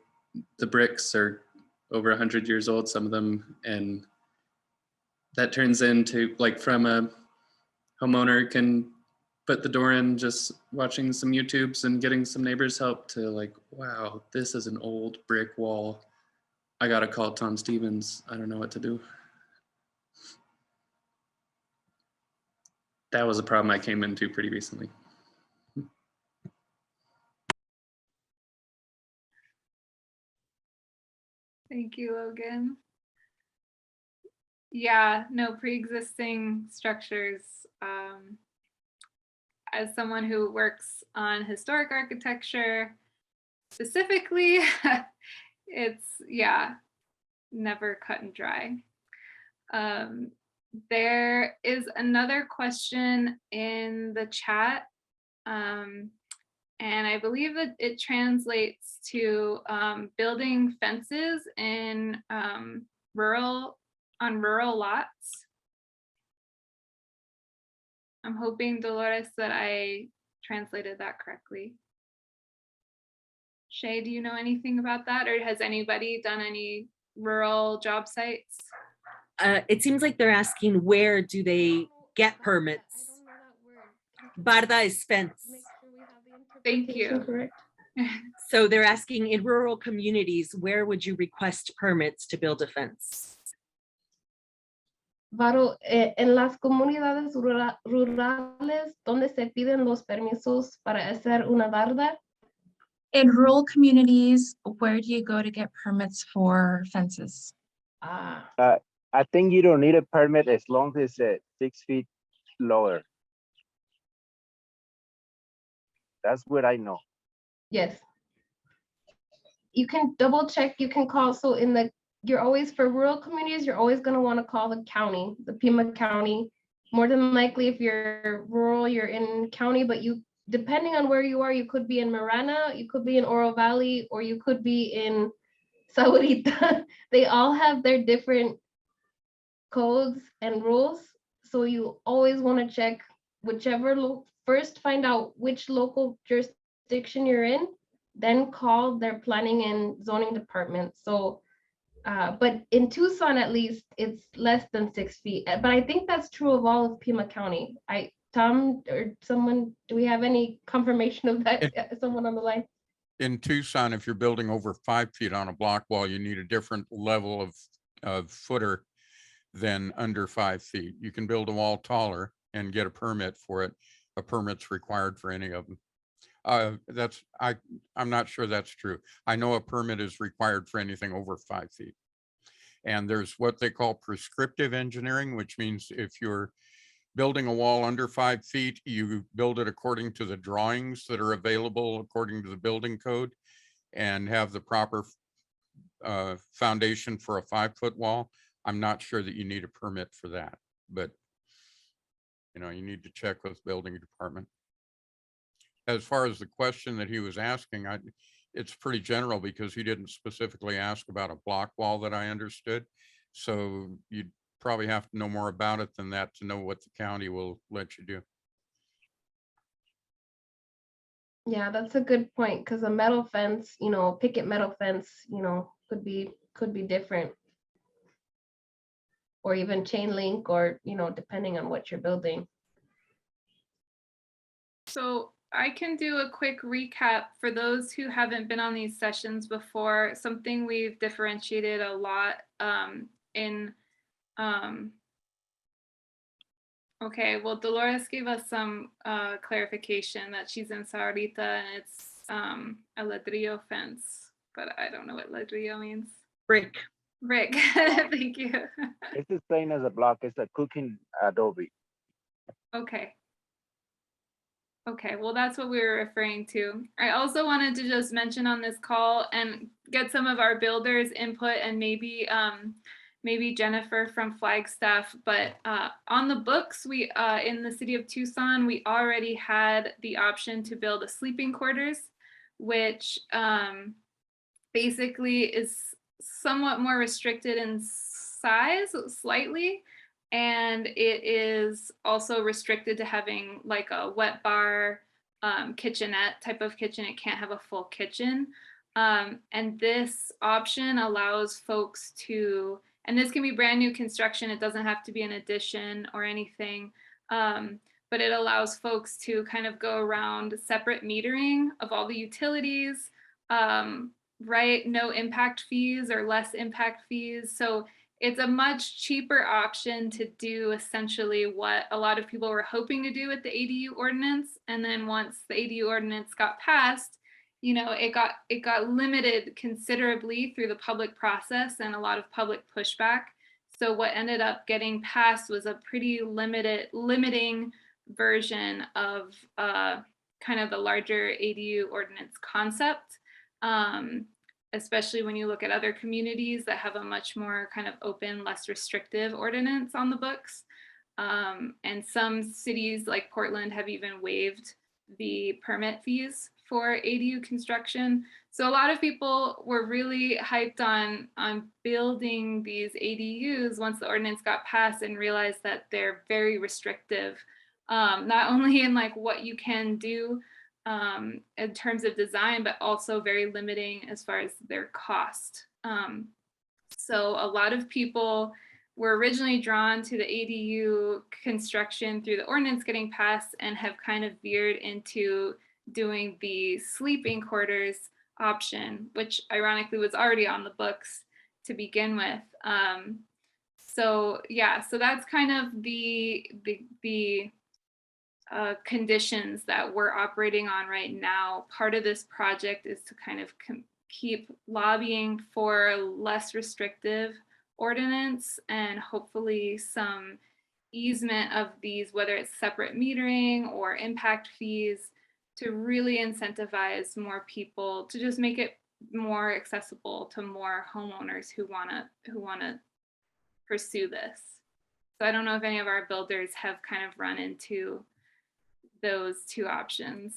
the bricks are over 100 years old, some of them, and that turns into, like, from a homeowner can put the door in just watching some YouTubes and getting some neighbors help to like, wow, this is an old brick wall. I gotta call Tom Stevens. I don't know what to do. That was a problem I came into pretty recently. Thank you, Logan. Yeah, no pre-existing structures. As someone who works on historic architecture, specifically, it's, yeah, never cut and dry. There is another question in the chat, and I believe that it translates to building fences in rural lots. I'm hoping, Dolores, that I translated that correctly. Shay, do you know anything about that, or has anybody done any rural job sites? It seems like they're asking, where do they get permits? Barda is fence. Thank you. So they're asking, in rural communities, where would you request permits to build a fence? Varo, en las comunidades rurales, ¿dónde se piden los permisos para hacer una barda? In rural communities, where do you go to get permits for fences? Ah, I think you don't need a permit as long as it's 6 feet lower. That's what I know. yes. You can double check, you can call, so you're always, for rural communities, you're always gonna wanna call the county, the Pima County. More than likely, if you're rural, you're in county, but depending on where you are, you could be in Marana, you could be in Oro Valley, or you could be in Sahuarita. They all have their different codes and rules. So you always wanna check whichever, first find out which local jurisdiction you're in, then call their planning and zoning department. So, but in Tucson, at least, it's less than 6 feet. But I think that's true of all of Pima County. Tom or someone, do we have any confirmation of that? Someone on the line? In Tucson, if you're building over 5 feet on a block wall, you need a different level of footer than under 5 feet. You can build a wall taller and get a permit for it. A permit's required for any of them. I'm not sure that's true. I know a permit is required for anything over 5 feet. And there's what they call prescriptive engineering, which means if you're building a wall under 5 feet, you build it according to the drawings that are available according to the building code and have the proper foundation for a 5-foot wall. I'm not sure that you need a permit for that, but you know, you need to check with building department. As far as the question that he was asking, it's pretty general because he didn't specifically ask about a block wall that I understood. So you'd probably have to know more about it than that to know what the county will let you do. Yeah, that's a good point, because a metal fence, you know, picket metal fence, you know, could be different. Or even chain link, or, you know, depending on what you're building. So I can do a quick recap for those who haven't been on these sessions before. Something we've differentiated a lot okay, well, Dolores gave us some clarification that she's in Saurita and it's a ladrillo fence, but I don't know what ladrillo means. Brick. Brick, thank you. It's the same as a block. It's a cooking adobe. Okay. Okay, well, that's what we were referring to. I also wanted to just mention on this call and get some of our builders' input, and maybe maybe Jennifer from Flagstaff, but on the books, we in the city of Tucson, we already had the option to build a sleeping quarters, which basically is somewhat more restricted in size, slightly. And it is also restricted to having like a wet bar kitchenette type of kitchen. It can't have a full kitchen. And this option allows folks to, and this can be brand new construction. It doesn't have to be an addition or anything. But it allows folks to kind of go around separate metering of all the utilities, right? No impact fees or less impact fees. So it's a much cheaper option to do essentially what a lot of people were hoping to do with the ADU ordinance. And then once the ADU ordinance got passed, you know, it got limited considerably through the public process and a lot of public pushback. So what ended up getting passed was a pretty limiting version of kind of the larger ADU ordinance concept. Especially when you look at other communities that have a much more kind of open, less restrictive ordinance on the books. And some cities like Portland have even waived the permit fees for ADU construction. So a lot of people were really hyped on building these ADUs once the ordinance got passed and realized that they're very restrictive, not only in like what you can do in terms of design, but also very limiting as far as their cost. So a lot of people were originally drawn to the ADU construction through the ordinance getting passed and have kind of veered into doing the sleeping quarters option, which ironically was already on the books to begin with. So yeah, so that's kind of the conditions that we're operating on right now. Part of this project is to kind of keep lobbying for less restrictive ordinance and hopefully some easement of these, whether it's separate metering or impact fees, to really incentivize more people, to just make it more accessible to more homeowners who wanna pursue this. So I don't know if any of our builders have kind of run into those two options.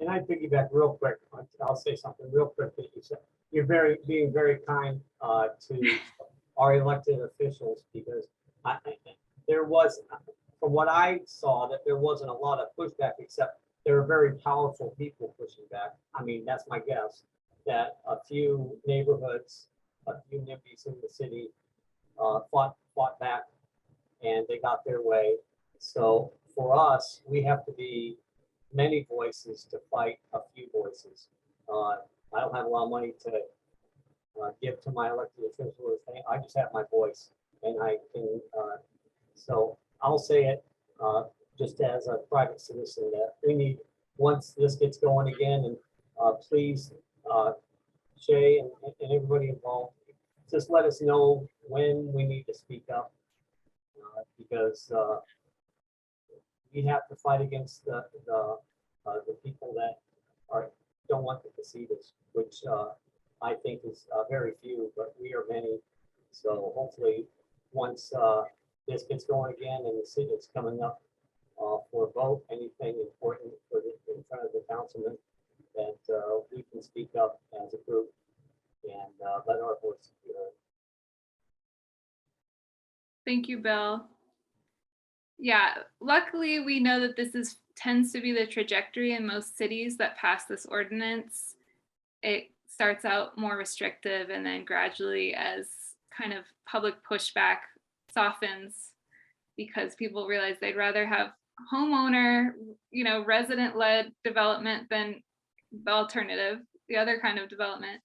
And I piggyback real quick. I'll say something real quick that you said. You're being very kind to our elected officials, because there was, from what I saw, that there wasn't a lot of pushback, except there were very powerful people pushing back. I mean, that's my guess, that a few neighborhoods, a few NIMBYs in the city fought back, and they got their way. So for us, we have to be many voices to fight a few voices. I don't have a lot of money to give to my elected officials. I just have my voice, and I can. So I'll say it just as a private citizen, that we need once this gets going again, and please, Shay and everybody involved, just let us know when we need to speak up, because we have to fight against the people that don't want the casitas, which I think is very few, but we are many. So hopefully, once this gets going again and the city is coming up for a vote, anything important in front of the councilman, that we can speak up as a group and let our voices be heard. Thank you, Bill. Yeah, luckily we know that this tends to be the trajectory in most cities that pass this ordinance. It starts out more restrictive and then gradually, as kind of public pushback softens, because people realize they'd rather have homeowner, resident-led development than the alternative, the other kind of development.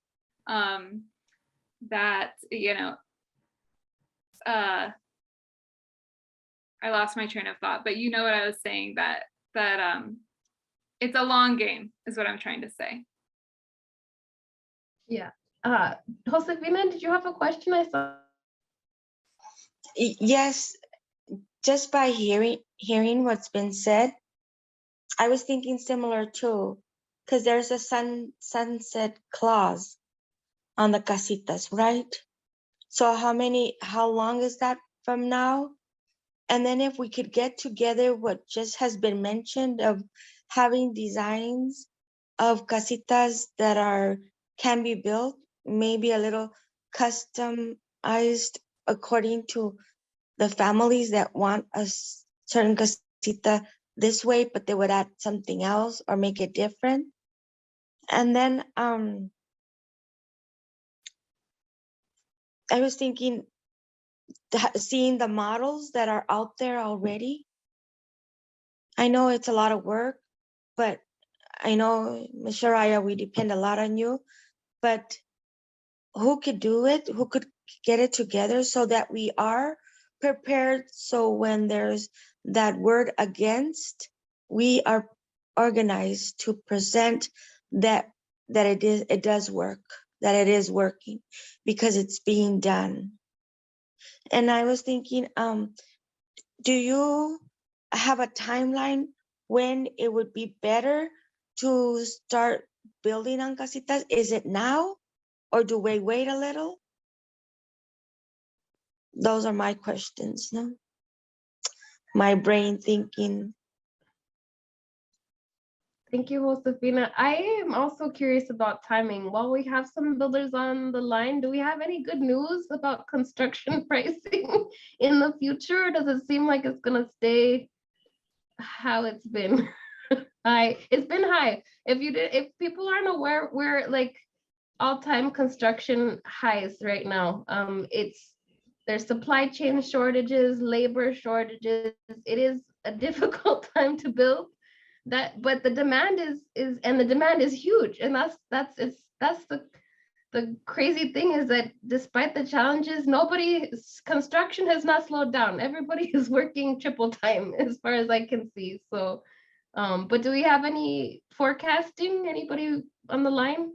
I lost my train of thought, but you know what I was saying, that it's a long game is what I'm trying to say. Yeah. Josefina, did you have a question? I saw. Yes, just by hearing what's been said, I was thinking similar too, because there's a sunset clause on the casitas, right? So how long is that from now? And then if we could get together what just has been mentioned of having designs of casitas that can be built, maybe a little customized according to the families that want a certain casita this way, but they would add something else or make it different. And then I was thinking, seeing the models that are out there already. I know it's a lot of work, but I know, Ms. Shariah, we depend a lot on you, but who could do it? Who could get it together so that we are prepared? So when there's that word against, we are organized to present that it does work, that it is working, because it's being done. And I was thinking, do you have a timeline when it would be better to start building on casitas? Is it now, or do we wait a little? Those are my questions, no? My brain thinking. Thank you, Josefina. I am also curious about timing. While we have some builders on the line, do we have any good news about construction pricing in the future? Or does it seem like it's gonna stay how it's been? High. It's been high. If people aren't aware, we're like all-time construction highs right now. There's supply chain shortages, labor shortages. It is a difficult time to build. But the demand is huge, and that's the crazy thing, is that despite the challenges, construction has not slowed down. Everybody is working triple time as far as I can see. So, but do we have any forecasting? Anybody on the line?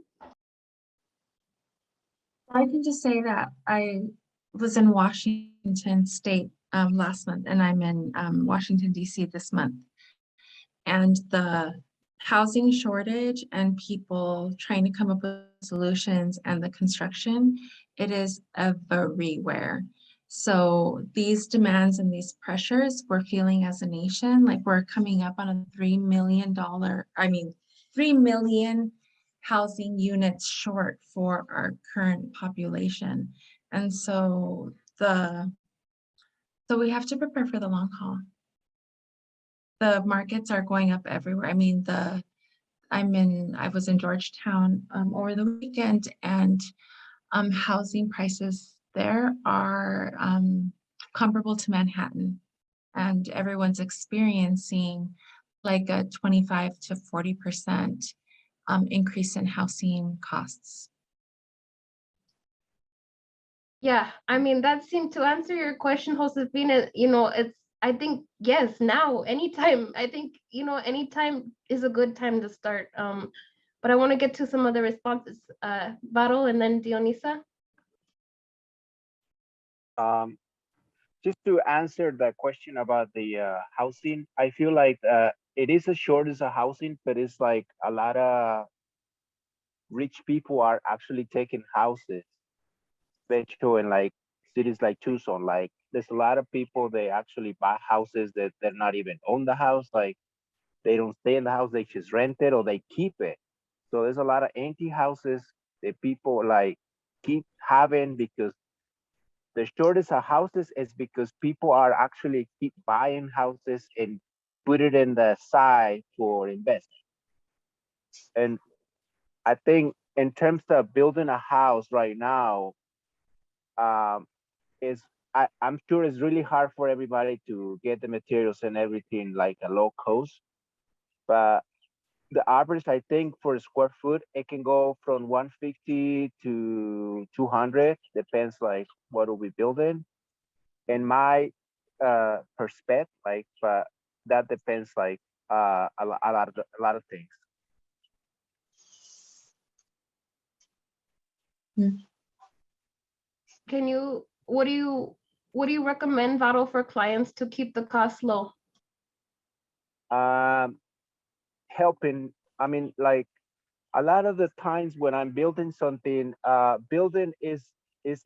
I can just say that I was in Washington State last month, and I'm in Washington, D.C. this month. And the housing shortage and people trying to come up with solutions and the construction, it is everywhere. So these demands and these pressures we're feeling as a nation, like we're coming up on a $3 million housing units short for our current population. And so we have to prepare for the long haul. The markets are going up everywhere. I mean, I was in Georgetown over the weekend, and housing prices there are comparable to Manhattan, and everyone's experiencing like a 25 to 40% increase in housing costs. Yeah, I mean, that seemed to answer your question, Josefina. I think, yes, now, anytime. I think, anytime is a good time to start. But I want to get to some other responses. Varo and then Dionisa. Just to answer the question about the housing, I feel like it is a shortage of housing, but it's like a lot of rich people are actually taking houses, especially in like cities like Tucson. Like there's a lot of people, they actually buy houses that they're not even own the house. Like they don't stay in the house, they just rent it or they keep it. So there's a lot of empty houses that people like keep having because the shortage of houses is because people are actually keep buying houses and put it in the side for investment. And I think in terms of building a house right now, I'm sure it's really hard for everybody to get the materials and everything like a low cost. But the average, I think, for a square foot, it can go from 150 to 200, depends like what will be building. In my perspective, like, but that depends like a lot of things. What do you recommend, Varo, for clients to keep the cost low? Helping, I mean, like a lot of the times when I'm building something, building is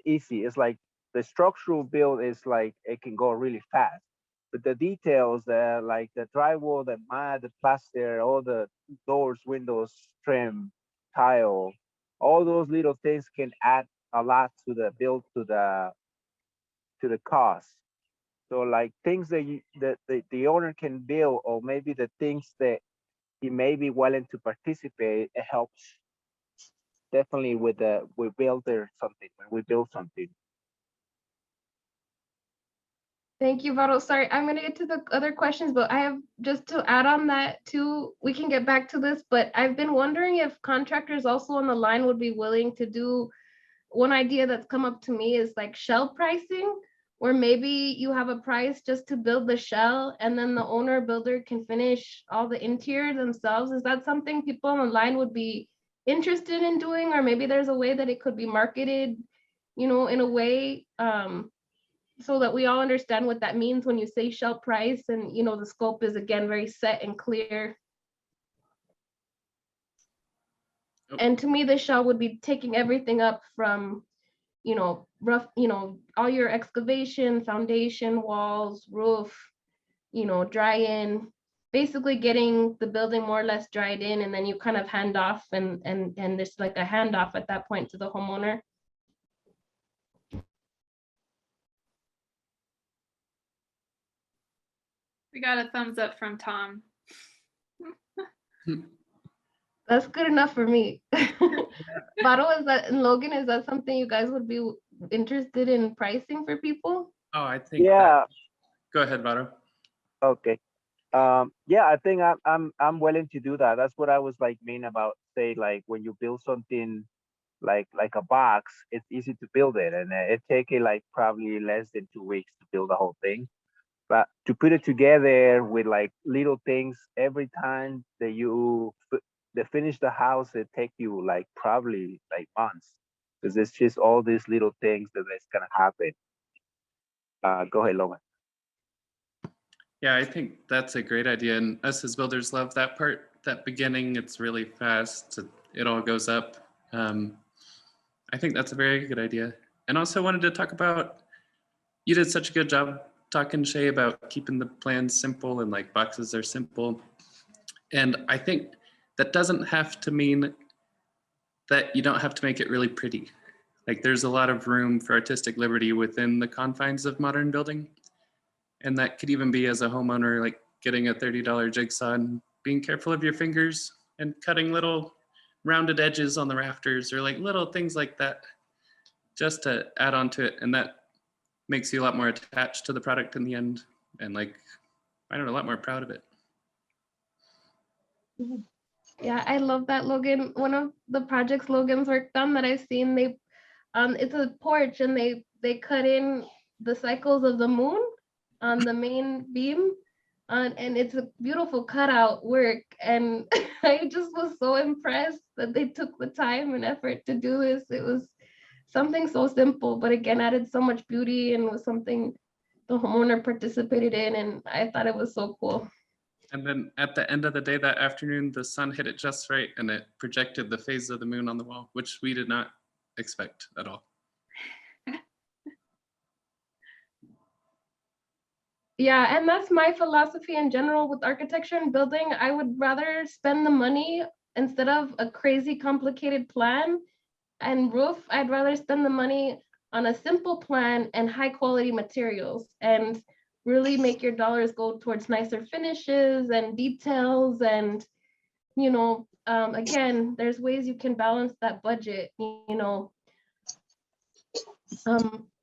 easy. It's like the structural build is like it can go really fast, but the details, like the drywall, the mat, the plaster, all the doors, windows, trim, tile, all those little things can add a lot to the build, to the cost. So like things that the owner can build, or maybe the things that he may be willing to participate, it helps definitely with we build something, when we build something. Thank you, Varo. Sorry, I'm gonna get to the other questions, but I have just to add on that too. We can get back to this, but I've been wondering if contractors also on the line would be willing to do, one idea that's come up to me is like shell pricing, where maybe you have a price just to build the shell and then the owner builder can finish all the interior themselves. Is that something people on the line would be interested in doing? Or maybe there's a way that it could be marketed, in a way, so that we all understand what that means when you say shell price, and the scope is again very set and clear. And to me, the shell would be taking everything up from, rough, all your excavation, foundation, walls, roof, dry in, basically getting the building more or less dried in, and then you kind of hand off, and there's like a handoff at that point to the homeowner. We got a thumbs up from Tom. That's good enough for me. Varo, and Logan, is that something you guys would be interested in pricing for people? Oh, I think. Yeah. Go ahead, Varo. Okay. Yeah, I think I'm willing to do that. That's what I was like mean about, say, like when you build something like a box, it's easy to build it, and it take it like probably less than 2 weeks to build the whole thing. But to put it together with like little things every time that you finish the house, it take you like probably like months, because it's just all these little things that's gonna happen. Go ahead, Logan. Yeah, I think that's a great idea. And us as builders love that part, that beginning. It's really fast. It all goes up. I think that's a very good idea. And also wanted to talk about, you did such a good job talking, Shay, about keeping the plans simple, and like boxes are simple. And I think that doesn't have to mean that you don't have to make it really pretty. Like there's a lot of room for artistic liberty within the confines of modern building. And that could even be, as a homeowner, like getting a $30 jigsaw and being careful of your fingers and cutting little rounded edges on the rafters, or like little things like that, just to add on to it. And that makes you a lot more attached to the product in the end, and like, I don't know, a lot more proud of it. Yeah, I love that, Logan. One of the projects Logan's worked on that I've seen, it's a porch, and they cut in the cycles of the moon, on the main beam. And it's a beautiful cutout work. And I just was so impressed that they took the time and effort to do this. It was something so simple, but again, added so much beauty and was something the homeowner participated in. And I thought it was so cool. And then at the end of the day that afternoon, the sun hit it just right and it projected the phase of the moon on the wall, which we did not expect at all. Yeah, and that's my philosophy in general with architecture and building. I would rather spend the money instead of a crazy complicated plan and roof. I'd rather spend the money on a simple plan and high quality materials and really make your dollars go towards nicer finishes and details. And, you know, again, there's ways you can balance that budget, you know.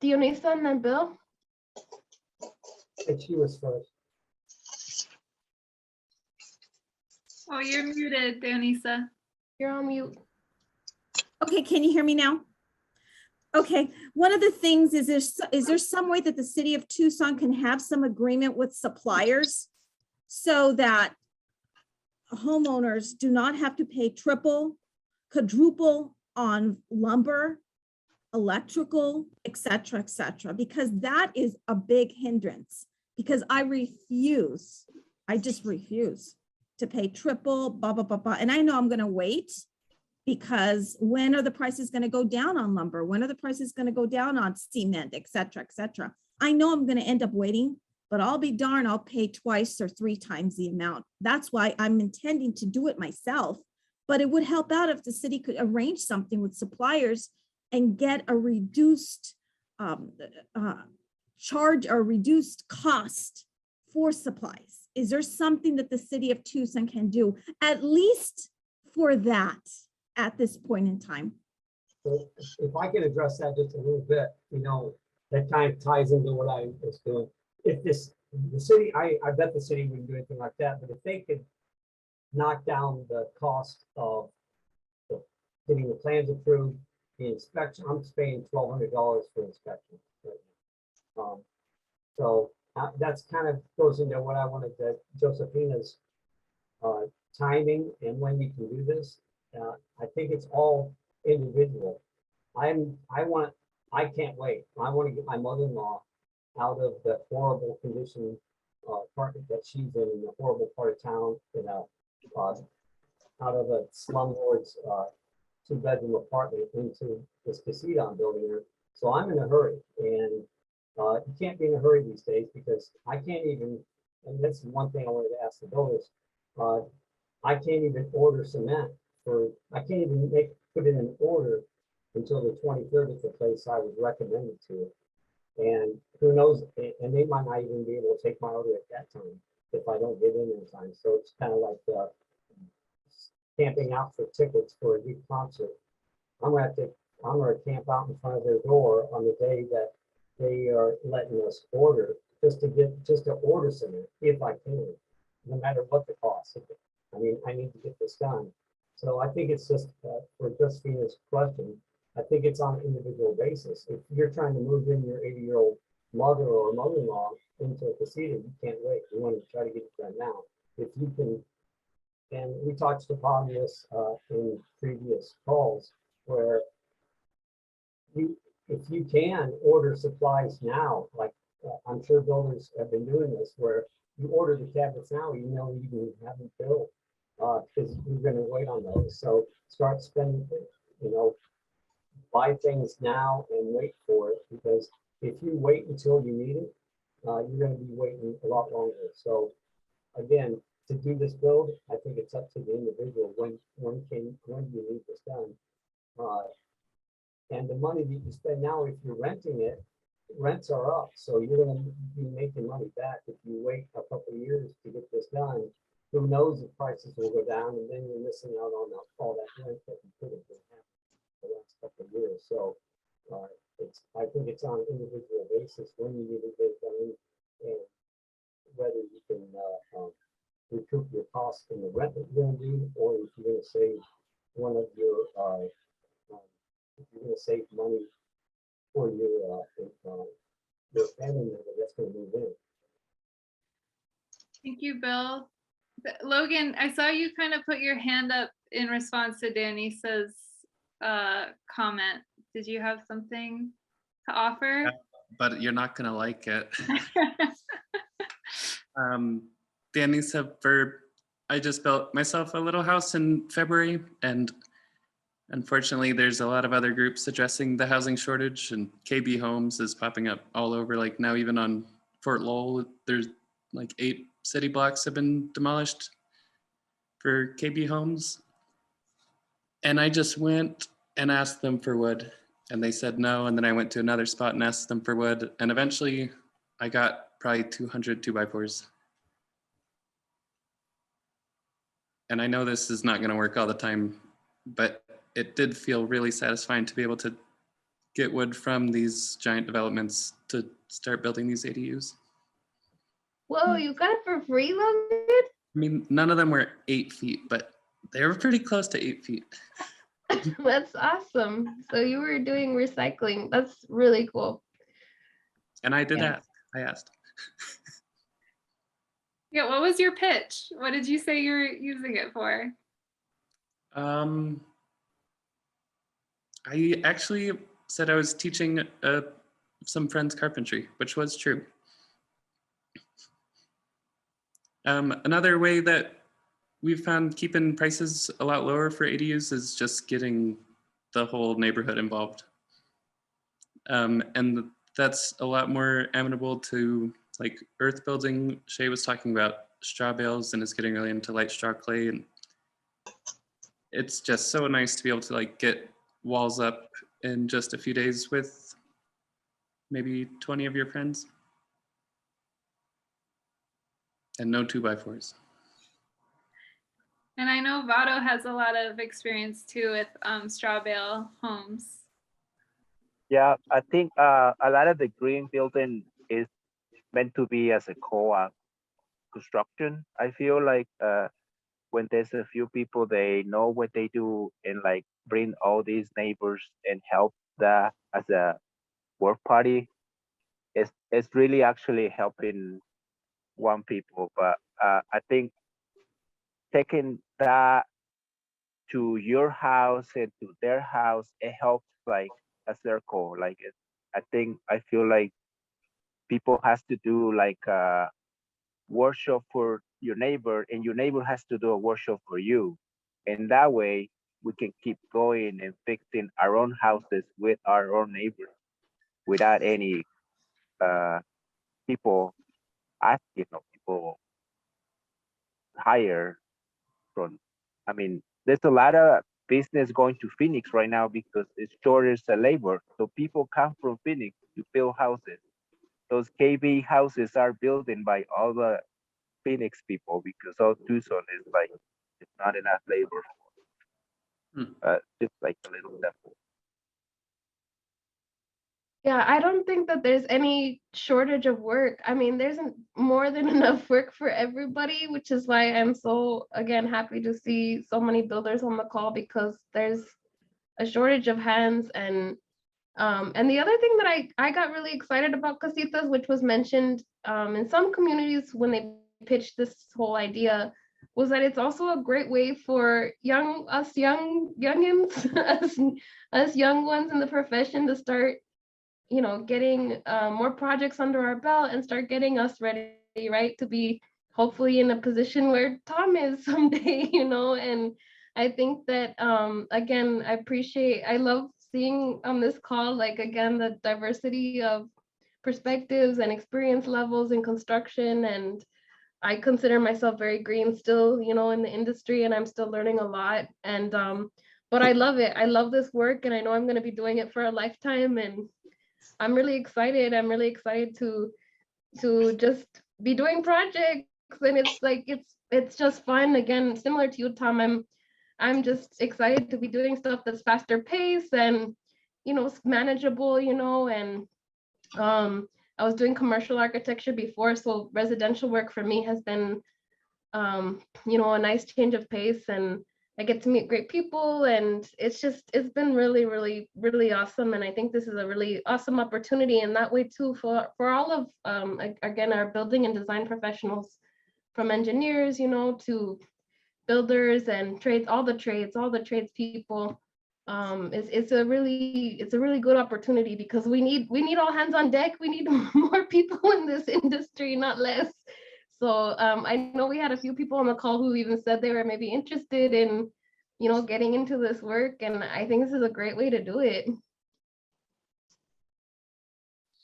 Dionisa and then Bill. She was first. Oh, you're muted, Dionisa. You're on mute. Okay, can you hear me now? Okay, one of the things is there some way that the city of Tucson can have some agreement with suppliers so that homeowners do not have to pay triple, quadruple on lumber, electrical, et cetera, because that is a big hindrance. Because I just refuse to pay triple, blah, blah, blah, blah. And I know I'm gonna wait because when are the prices gonna go down on lumber? When are the prices gonna go down on cement, et cetera, et cetera? I know I'm gonna end up waiting, but I'll be darned, I'll pay twice or 3 times the amount. That's why I'm intending to do it myself, but it would help out if the city could arrange something with suppliers and get a reduced charge or reduced cost for supplies. Is there something that the city of Tucson can do, at least for that at this point in time? So if I can address that just a little bit, you know, that kind of ties into what I was doing. If the city, I bet the city wouldn't do anything like that, but if they could knock down the cost of getting the plans approved, the inspection, I'm paying $1,200 for inspection. So that's kind of goes into what I wanted to, Josefina's timing and when you can do this. I think it's all individual. I can't wait. I want to get my mother-in-law out of the horrible condition apartment that she's in the horrible part of town, you know, out of a slumlord's 2-bedroom apartment into this casita I'm building here. So I'm in a hurry, and you can't be in a hurry these days because I can't even, and that's one thing I wanted to ask the builders, I can't even order cement I can't even put in an order until the 23rd at the place I was recommended to. And who knows, and they might not even be able to take my order at that time if I don't get in time. So it's kind of like camping out for tickets for a big concert. I'm gonna camp out in front of their door on the day that they are letting us order just to order cement if I can, no matter what the cost. I mean, I need to get this done. So I think it's just for Josefina's question, I think it's on an individual basis. If you're trying to move in your 80-year-old mother or mother-in-law into a casita, you can't wait. You want to try to get it done now. If you can, and we touched upon this in previous calls, where if you can order supplies now, like I'm sure builders have been doing this, where you order the cabinets now, you know you can have them built because you're going to wait on those. So start spending, you know, buy things now and wait for it, because if you wait until you need it, you're going to be waiting a lot longer. So again, to do this build, I think it's up to the individual. When do you need this done? And the money that you spend now, if you're renting it, rents are up. So you're going to be making money back if you wait a couple of years to get this done. Who knows if prices will go down, and then you're missing out on all that rent that you could have been having the last couple of years. So I think it's on an individual basis when you need to get it done, and whether you can recoup your costs in the rent that you're going to do, or if you're going to save one of your if you're going to save money for your family member that's going to move in. Thank you, Bill. Logan, I saw you kind of put your hand up in response to Danisa's comment. Did you have something to offer? Yeah, but you're not gonna like it. Danisa, I just built myself a little house in February, and unfortunately there's a lot of other groups addressing the housing shortage, and KB Homes is popping up all over. Like now even on Fort Lowell, there's like 8 city blocks have been demolished for KB Homes. And I just went and asked them for wood, and they said no. And then I went to another spot and asked them for wood, and eventually I got probably 200 2x4s. And I know this is not going to work all the time, but it did feel really satisfying to be able to get wood from these giant developments to start building these ADUs. Whoa, you got it for free, Logan? I mean, none of them were 8 feet, but they were pretty close to 8 feet. That's awesome. So you were doing recycling. That's really cool. And I did Yeah. ask. I asked. Yeah, what was your pitch? What did you say you were using it for? I actually said I was teaching some friends carpentry, which was true. Another way that we've found keeping prices a lot lower for ADUs is just getting the whole neighborhood involved. And that's a lot more amenable to like earth building. Shay was talking about straw bales and is getting really into light straw clay. And it's just so nice to be able to like get walls up in just a few days with maybe 20 of your friends. And no 2x4s. And I know Vado has a lot of experience too with straw bale homes. Yeah, I think a lot of the green building is meant to be as a co-op construction. I feel like when there's a few people, they know what they do and like bring all these neighbors and help that as a work party. It's really actually helping one people. But I think taking that to your house and to their house, it helps like a circle. Like I feel like people has to do like a workshop for your neighbor, and your neighbor has to do a workshop for you. And that way we can keep going and fixing our own houses with our own neighbors without any people asking or people hire from. I mean, there's a lot of business going to Phoenix right now because it's shortage of labor. So people come from Phoenix to build houses. Those KB houses are built by all the Phoenix people because all Tucson is like, it's not enough labor. Just like a little simple. Yeah, I don't think that there's any shortage of work. I mean, there's more than enough work for everybody, which is why I'm so, again, happy to see so many builders on the call because there's a shortage of hands. And the other thing that I got really excited about Casitas, which was mentioned in some communities when they pitched this whole idea, was that it's also a great way for youngins, us young ones in the profession to start, you know, getting more projects under our belt and start getting us ready, right, to be hopefully in a position where Tom is someday, you know. And I think that again, I love seeing on this call, like again, the diversity of perspectives and experience levels in construction. And I consider myself very green still, you know, in the industry, and I'm still learning a lot. And but I love it. I love this work, and I know I'm going to be doing it for a lifetime. And I'm really excited. I'm really excited to just be doing projects, and it's like it's just fun. Again, similar to you, Tom. I'm just excited to be doing stuff that's faster paced and, you know, manageable, you know. And I was doing commercial architecture before, so residential work for me has been you know, a nice change of pace, and I get to meet great people, and it's been really, really, really awesome. And I think this is a really awesome opportunity in that way too for all of again, our building and design professionals from engineers, you know, to builders and trades, all the trades people. It's a really good opportunity because we need all hands on deck. We need more people in this industry, not less. So I know we had a few people on the call who even said they were maybe interested in, you know, getting into this work, and I think this is a great way to do it.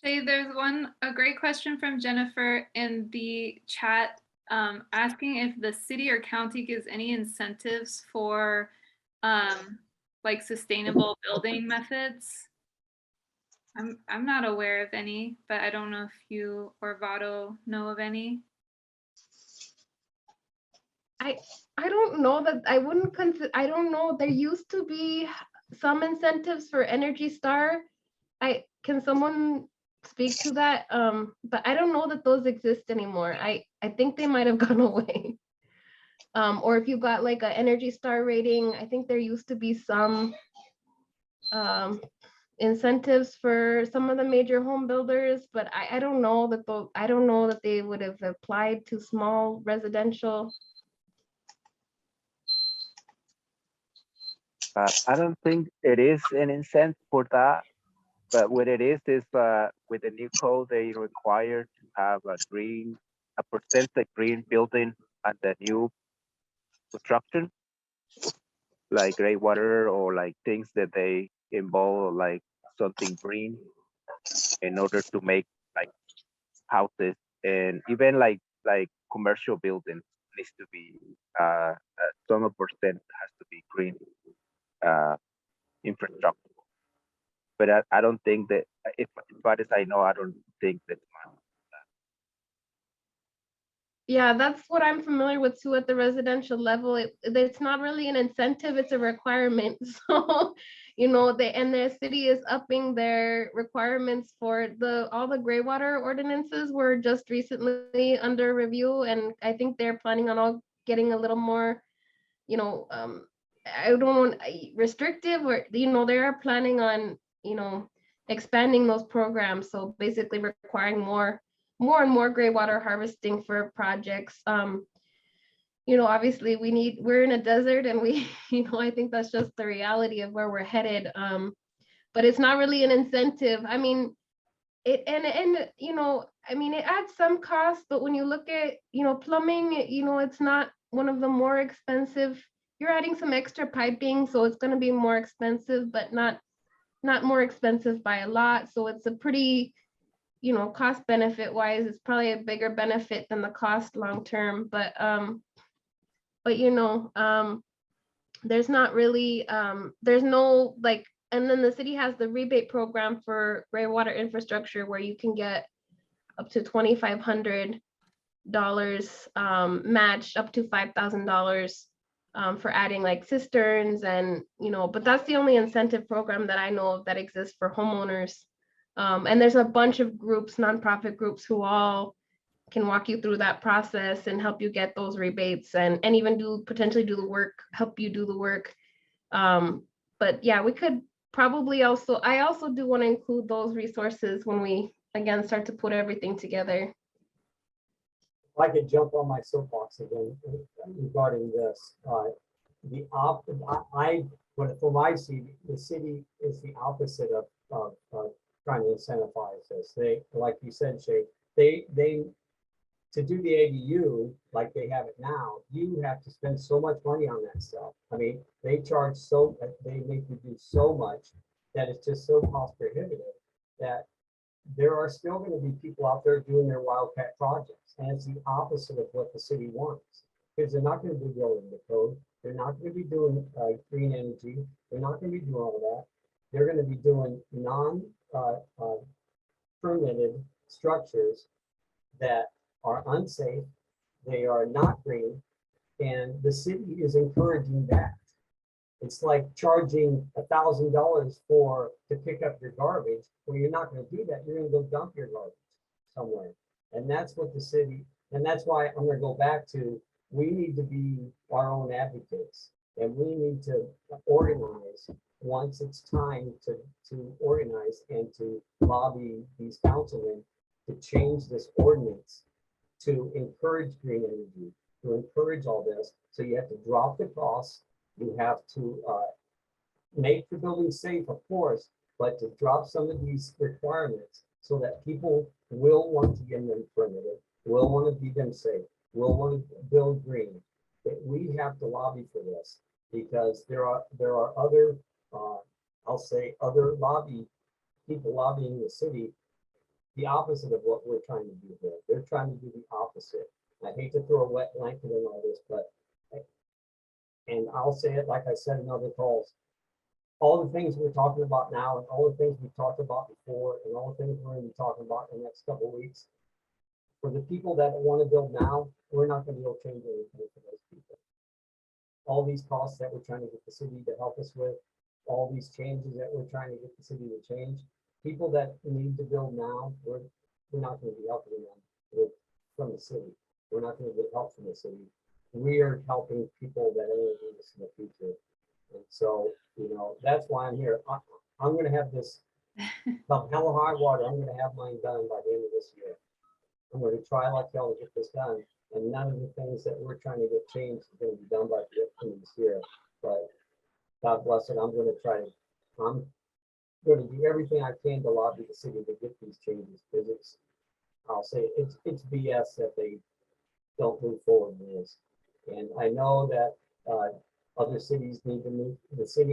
Shay, there's a great question from Jennifer in the chat, asking if the city or county gives any incentives for like sustainable building methods. I'm not aware of any, but I don't know if you or Vado know of any. I don't know that I wouldn't consider, I don't know, there used to be some incentives for Energy Star. Can someone speak to that? But I don't know that those exist anymore. I think they might have gone away. Or if you got like an Energy Star rating, I think there used to be some incentives for some of the major home builders, but I don't know that they would have applied to small residential. I don't think it is an incentive for that, but what it is with the new code, they require to have a percentage green building at the new construction, like gray water or like things that they involve like something green in order to make like houses, and even like commercial buildings needs to be some percent has to be green infrastructure. But I don't think that, if as far as I know, I don't think that. Yeah, that's what I'm familiar with too at the residential level. It's not really an incentive, it's a requirement. So, you know, the city is upping their requirements for all the gray water ordinances were just recently under review, and I think they're planning on all getting a little more, you know, I don't want restrictive, or, you know, they are planning on, you know, expanding those programs. So basically requiring more and more gray water harvesting for projects. You know, obviously we're in a desert, and we, you know, I think that's just the reality of where we're headed. But it's not really an incentive. I mean, and you know, I mean, it adds some cost, but when you look at, you know, plumbing, you know, it's not one of the more expensive. You're adding some extra piping, so it's going to be more expensive, but not more expensive by a lot. So it's a pretty, you know, cost benefit wise, it's probably a bigger benefit than the cost long term. But you know, there's not really there's no like, and then the city has the rebate program for gray water infrastructure where you can get up to $2,500 matched up to $5,000 for adding like cisterns, and, you know, but that's the only incentive program that I know of that exists for homeowners. And there's a bunch of groups, nonprofit groups, who all can walk you through that process and help you get those rebates, and even potentially do the work, help you do the work. But yeah, we could probably I also do want to include those resources when we again start to put everything together. If I could jump on my soapbox again regarding this, from my seat, the city is the opposite of trying to incentivize this. They, like you said, Shay, they to do the ADU like they have it now, you have to spend so much money on that stuff. I mean, they make you do so much that it's just so cost prohibitive that there are still going to be people out there doing their wildcat projects, and it's the opposite of what the city wants, because they're not going to be building the code, they're not going to be doing green energy, they're not going to be doing all of that. They're going to be doing non-permitted structures that are unsafe, they are not green, and the city is encouraging that. It's like charging $1,000 to pick up your garbage. Well, you're not going to do that. You're going to go dump your garbage somewhere. And that's what the city, and that's why I'm going to go back to, we need to be our own advocates, and we need to organize once it's time to organize and to lobby these councilmen to change this ordinance to encourage green energy, to encourage all this. So you have to drop the costs. You have to make the building safe, of course, but to drop some of these requirements so that people will want to get them permitted, will want to be them safe, will want to build green. But we have to lobby for this because there are other, I'll say, other people lobbying the city the opposite of what we're trying to do here. They're trying to do the opposite. I hate to throw a wet blanket in all this, but, and I'll say it like I said in other calls, all the things we're talking about now and all the things we've talked about before and all the things we're going to be talking about in the next couple of weeks, for the people that want to build now, we're not going to be able to change anything for those people. All these costs that we're trying to get the city to help us with, all these changes that we're trying to get the city to change, people that need to build now, we're not going to be helping them from the city. We're not going to get help from the city. We are helping people that are going to do this in the future. And so, you know, that's why I'm here. I'm going to have this, come hell or high water, I'm going to have mine done by the end of this year. I'm going to try like hell to get this done. And none of the things that we're trying to get changed is going to be done by the end of this year. But God bless it, I'm going to try to, I'm going to do everything I can to lobby the city to get these changes, because it's, I'll say it's BS that they don't move forward with this. And I know that other cities need to move,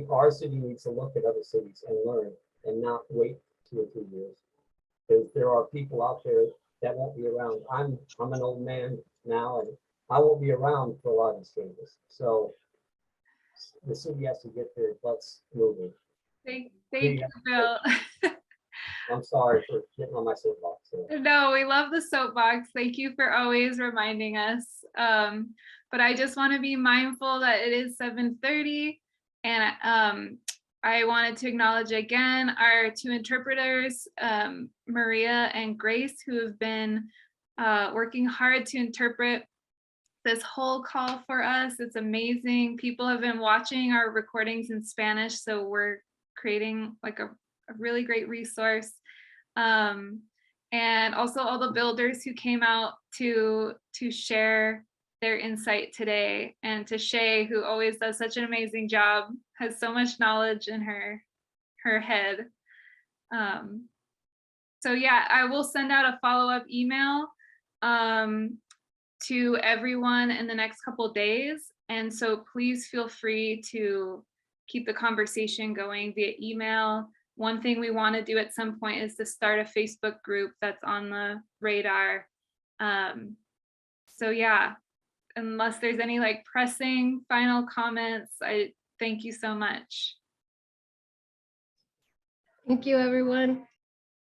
our city needs to look at other cities and learn and not wait 2 or 3 years. Because there are people out there that won't be around. I'm an old man now and I won't be around for a lot of these changes. So the city has to get their butts moving. Thank you, Bill. I'm sorry for getting on my soapbox. No, we love the soapbox. Thank you for always reminding us. But I just want to be mindful that it is 7:30, and I wanted to acknowledge again our 2 interpreters, Maria and Grace, who have been working hard to interpret this whole call for us. It's amazing. People have been watching our recordings in Spanish, so we're creating like a really great resource. And also all the builders who came out to share their insight today, and to Shay, who always does such an amazing job, has so much knowledge in her head. So yeah, I will send out a follow-up email to everyone in the next couple of days. And so please feel free to keep the conversation going via email. One thing we want to do at some point is to start a Facebook group that's on the radar. So yeah, unless there's any like pressing final comments, I thank you so much. Thank you, everyone.